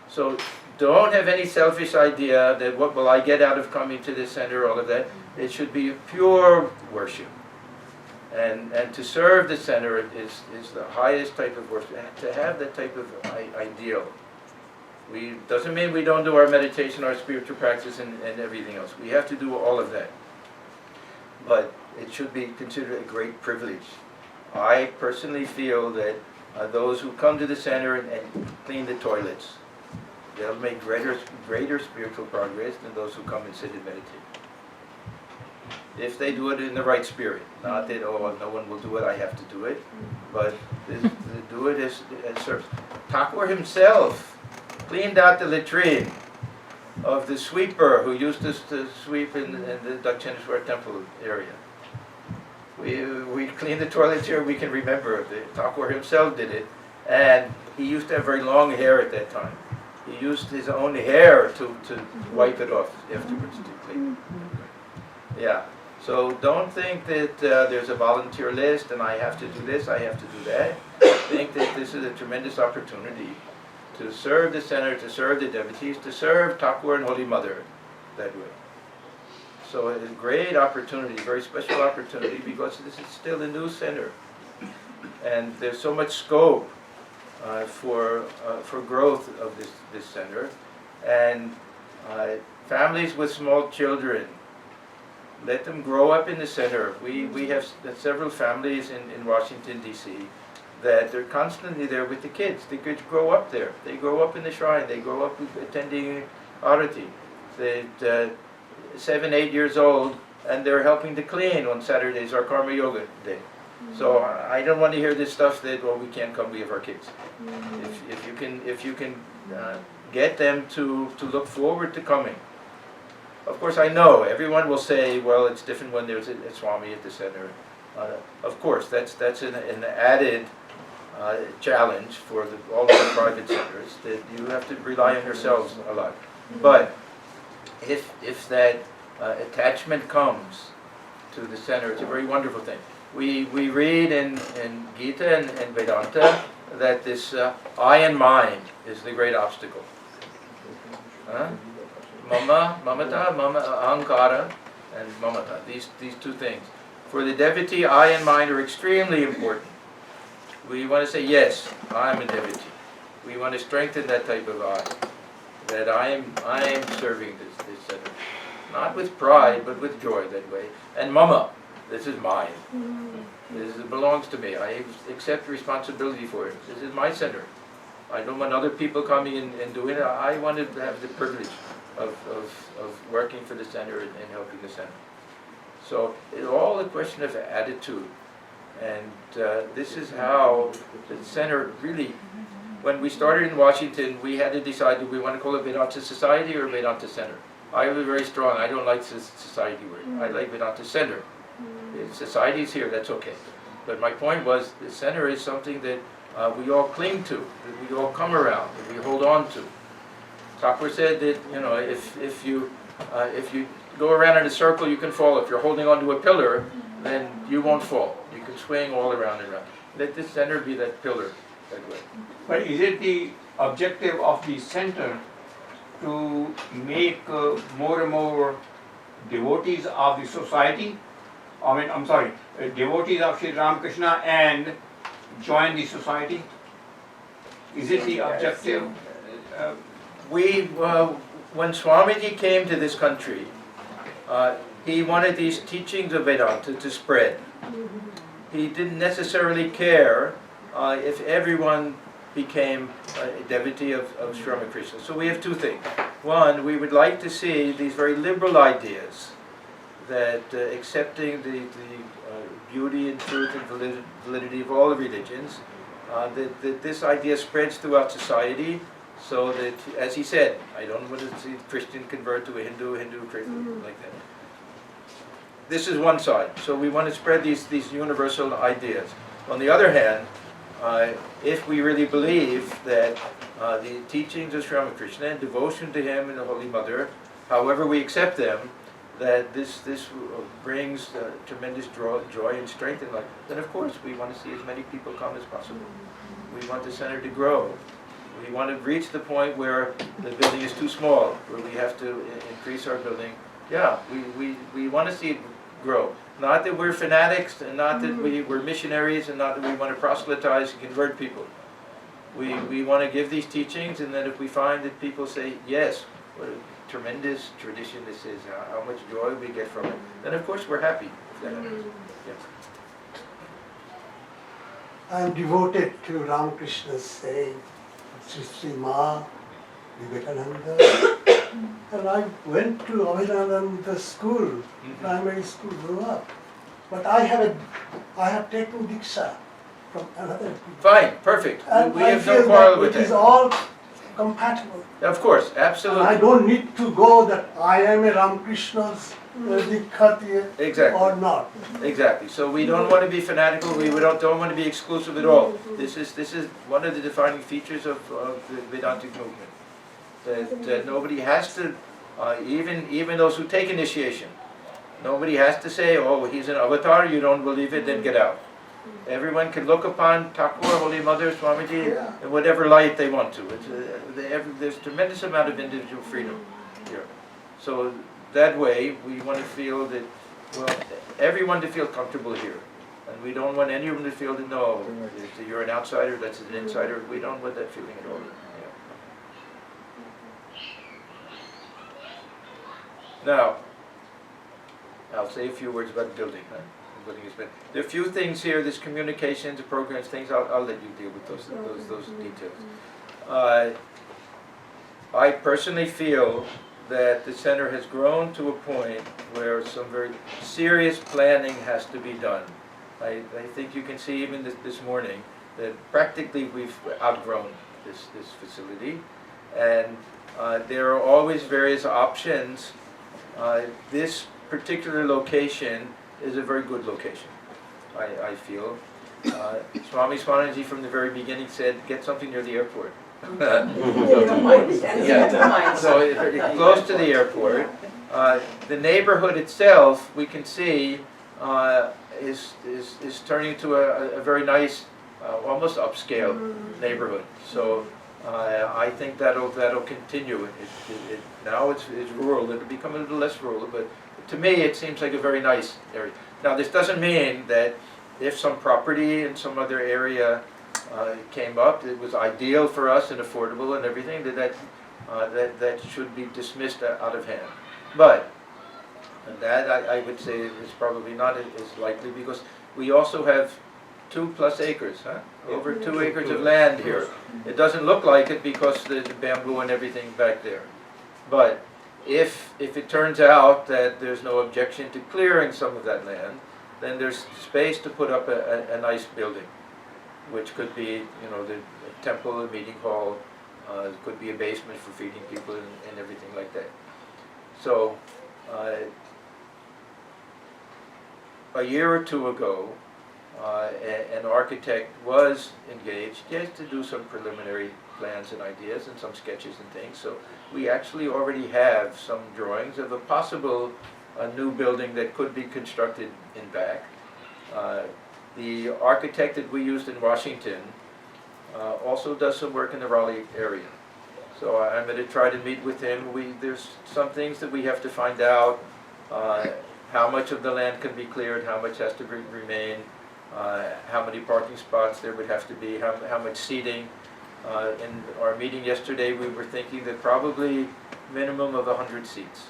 Speaker 1: So don't have any selfish idea that what will I get out of coming to this center, all of that. It should be pure worship. And to serve the center is the highest type of worship. To have that type of ideal. Doesn't mean we don't do our meditation, our spiritual practice, and everything else. We have to do all of that. But it should be considered a great privilege. I personally feel that those who come to the center and clean the toilets, they'll make greater spiritual progress than those who come and sit and meditate. If they do it in the right spirit, not that, oh, no one will do it, I have to do it, but do it as serves. Thakur himself cleaned out the latrine of the sweeper who used to sweep in the Dakshineshwar temple area. We clean the toilets here, we can remember Thakur himself did it, and he used to have very long hair at that time. He used his own hair to wipe it off afterwards to clean. Yeah, so don't think that there's a volunteer list and I have to do this, I have to do that. Think that this is a tremendous opportunity to serve the center, to serve the devotees, to serve Thakur and Holy Mother that way. So it's a great opportunity, very special opportunity, because this is still a new center. And there's so much scope for growth of this center. And families with small children, let them grow up in the center. We have several families in Washington, D.C. that they're constantly there with the kids. The kids grow up there. They grow up in the shrine. They grow up attending Arati. 7, 8 years old, and they're helping to clean on Saturdays, our Karma Yoga day. So I don't want to hear this stuff that, well, we can't come, we have our kids. If you can get them to look forward to coming. Of course, I know everyone will say, well, it's different when there's a Swami at the center. Of course, that's an added challenge for all of the private centers, that you have to rely on yourselves a lot. But if that attachment comes to the center, it's a very wonderful thing. We read in Gita and Vedanta that this I and mine is the great obstacle. ahankara, and mamata. These two things. For the devotee, I and mind are extremely important. We want to say, yes, I'm a devotee. We want to strengthen that type of I, that I am serving this center. Not with pride, but with joy that way. And mama, this is mine. This belongs to me. I accept responsibility for it. This is my center. I don't want other people coming in and doing it. I want to have the privilege of working for the center and helping the center. So it's all a question of attitude. And this is how the center really, when we started in Washington, we had to decide, do we want to call it Vedanta Society or Vedanta Center? I was very strong. I don't like society word. I like Vedanta Center. If society is here, that's okay. But my point was, the center is something that we all cling to, that we all come around, that we hold on to. Thakur said that, if you go around in a circle, you can fall. If you're holding onto a pillar, then you won't fall. You can swing all around and around. Let this center be that pillar that way.
Speaker 5: But is it the objective of the center to make more and more devotees of the society? Devotees of Sri Ramakrishna and join the society? Is it the objective?
Speaker 1: When Swamiji came to this country, he wanted these teachings of Vedanta to spread. He didn't necessarily care if everyone became a devotee of Sri Ramakrishna. So we have two things. One, we would like to see these very liberal ideas that accepting the beauty and truth and validity of all the religions, that this idea spreads throughout society, so that, as he said, I don't want to see a Christian convert to a Hindu, Christian, like that. This is one side. So we want to spread these universal ideas. On the other hand, if we really believe that the teachings of Sri Ramakrishna and devotion to him and the Holy Mother, however we accept them, that this brings tremendous joy and strength in life, then of course we want to see as many people come as possible. We want the center to grow. We want to reach the point where the building is too small, where we have to increase our building. Yeah, we want to see it grow. Not that we're fanatics, and not that we're missionaries, and not that we want to proselytize and convert people. We want to give these teachings, and then if we find that people say, yes, what a tremendous tradition this is, how much joy we get from it, then of course we're happy if that happens. Yeah.
Speaker 2: I am devoted to Ramakrishna's saying, Sri Ma, Vivekananda, and I went to Abhinananda school, primary school, grew up. But I have taken Diksha from another people.
Speaker 1: Fine, perfect.
Speaker 2: And
Speaker 1: We
Speaker 2: I
Speaker 1: have
Speaker 2: feel
Speaker 1: no quarrel
Speaker 2: that
Speaker 1: with
Speaker 2: it is
Speaker 1: that.
Speaker 2: all compatible.
Speaker 1: Of course,
Speaker 2: And
Speaker 1: absolutely.
Speaker 2: I don't need to go that I am a Ramakrishna's Dikshatiya
Speaker 1: Exactly.
Speaker 2: or not.
Speaker 1: Exactly. So we don't want to be fanatical. We don't want to be exclusive at all. This is one of the defining features of the Vedantic movement. That nobody has to, even those who take initiation, nobody has to say, "Oh, he's an avatar. You don't believe it, then get out." Everyone can look upon Thakur, Holy Mother, Swamiji, in whatever light they want to. There's tremendous amount of individual freedom here. So that way, we want to feel that, well, everyone to feel comfortable here. And we don't want anyone to feel that, no, you're an outsider, that's an insider. We don't want that feeling at all. Yeah. Now, I'll say a few words about the building. Huh? The building is been. There are a few things here. There's communications, the programs, things. I'll let you deal with those details. I personally feel that the center has grown to a point where some very serious planning has to be done. I think you can see even this morning that practically we've outgrown this facility, and there are always various options. This particular location is a very good location, I feel. Swami Swananji from the very beginning said, get something near the airport. Yeah. So it's close to the airport. The neighborhood itself, we can see, is turning into a very nice, almost upscale neighborhood. So I think that'll continue. Now it's rural. It'll become a little less rural, but to me it seems like a very nice area. Now this doesn't mean that if some property in some other area came up, it was ideal for us and affordable and everything, that should be dismissed out of hand. But that I would say is probably not as likely, because we also have 2+ acres, over 2 acres of land here. It doesn't look like it because the bamboo and everything back there. But if it turns out that there's no objection to clearing some of that land, then there's space to put up a nice building, which could be, the temple, a meeting hall, it could be a basement for feeding people and everything like that. So, a year or two ago, an architect was engaged, yes, to do some preliminary plans and ideas and some sketches and things. So we actually already have some drawings of a possible new building that could be constructed in back. The architect that we used in Washington also does some work in the Raleigh area. So I'm going to try to meet with him. There's some things that we have to find out, how much of the land can be cleared, how much has to remain, how many parking spots there would have to be, how much seating. In our meeting yesterday, we were thinking that probably minimum of 100 seats.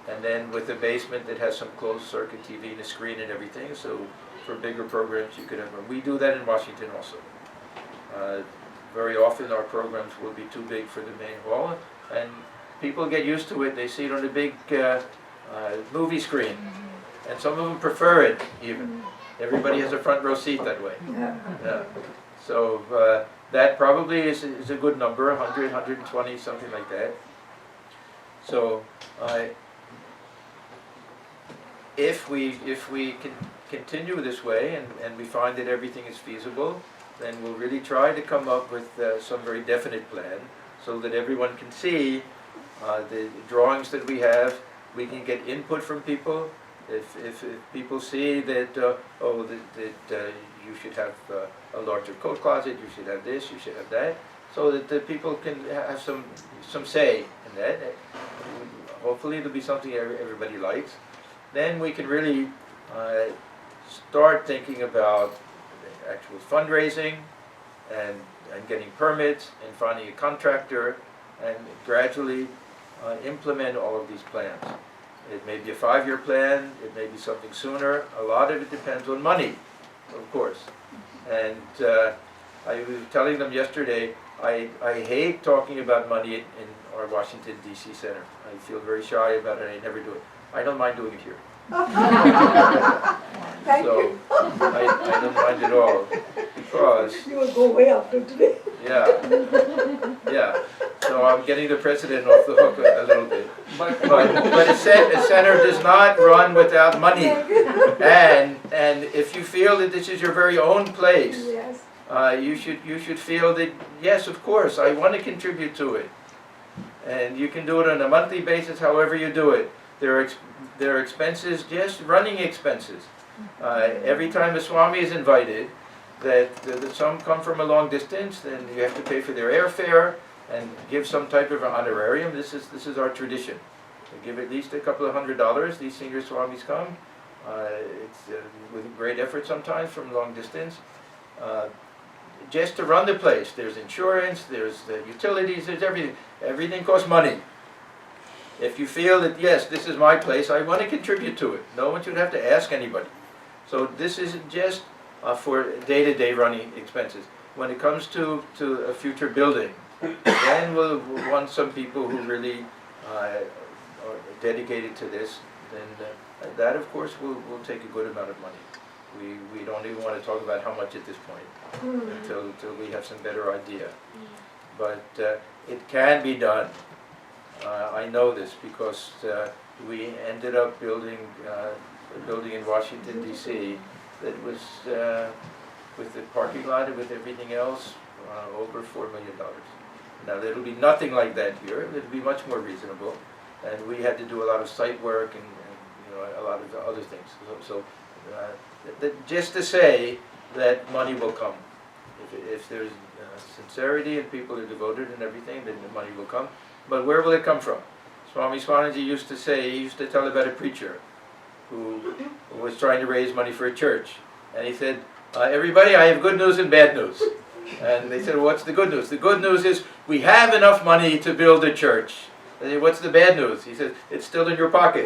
Speaker 1: And then with a basement that has some closed circuit TV and a screen and everything, so for bigger programs you could have. We do that in Washington also. Very often our programs will be too big for the main hall, and people get used to it. They see it on a big movie screen, and some of them prefer it even. Everybody has a front row seat that way. Yeah. So that probably is a good number, 100, 120, something like that. So if we can continue this way and we find that everything is feasible, then we'll really try to come up with some very definite plan so that everyone can see the drawings that we have. We can get input from people. If people see that, you should have a larger coat closet, you should have this, you should have that, so that the people can have some say in that. Hopefully it'll be something everybody likes. Then we can really start thinking about actual fundraising and getting permits and finding a contractor and gradually implement all of these plans. It may be a 5-year plan, it may be something sooner. A lot of it depends on money, of course. And I was telling them yesterday, I hate talking about money in our Washington, D.C. center. I feel very shy about it, I never do it. I don't mind doing it here.
Speaker 3: Thank
Speaker 1: So
Speaker 3: you.
Speaker 1: I don't mind at all, because
Speaker 3: You will go way after today.
Speaker 1: yeah. So I'm getting the president off the hook a little bit. But a center does not run without money. And if you feel that this is your very own place,
Speaker 3: Yes.
Speaker 1: you should feel that, yes, of course, I want to contribute to it. And you can do it on a monthly basis, however you do it. There are expenses, just running expenses. Every time a Swami is invited, that some come from a long distance, then you have to pay for their airfare and give some type of an honorarium. This is our tradition. We give at least a couple of $100. These senior Swamis come. It's with great effort sometimes from long distance. Just to run the place, there's insurance, there's the utilities, there's everything. Everything costs money. If you feel that, yes, this is my place, I want to contribute to it. No one should have to ask anybody. So this isn't just for day-to-day running expenses. When it comes to a future building, then we'll want some people who really are dedicated to this. Then that, of course, will take a good amount of money. We don't even want to talk about how much at this point until we have some better idea. But it can be done. I know this because we ended up building a building in Washington, D.C. that was, with the parking lot and with everything else, over $4 million. Now, it'll be nothing like that here. It'll be much more reasonable. And we had to do a lot of site work and a lot of other things. So just to say that money will come. If there's sincerity and people are devoted and everything, then the money will come. But where will it come from? Swami Swamiji used to say, he used to tell about a preacher who was trying to raise money for a church. And he said, everybody, I have good news and bad news. And they said, well, what's the good news? The good news is we have enough money to build a church. They said, what's the bad news? He said, it's still in your pocket.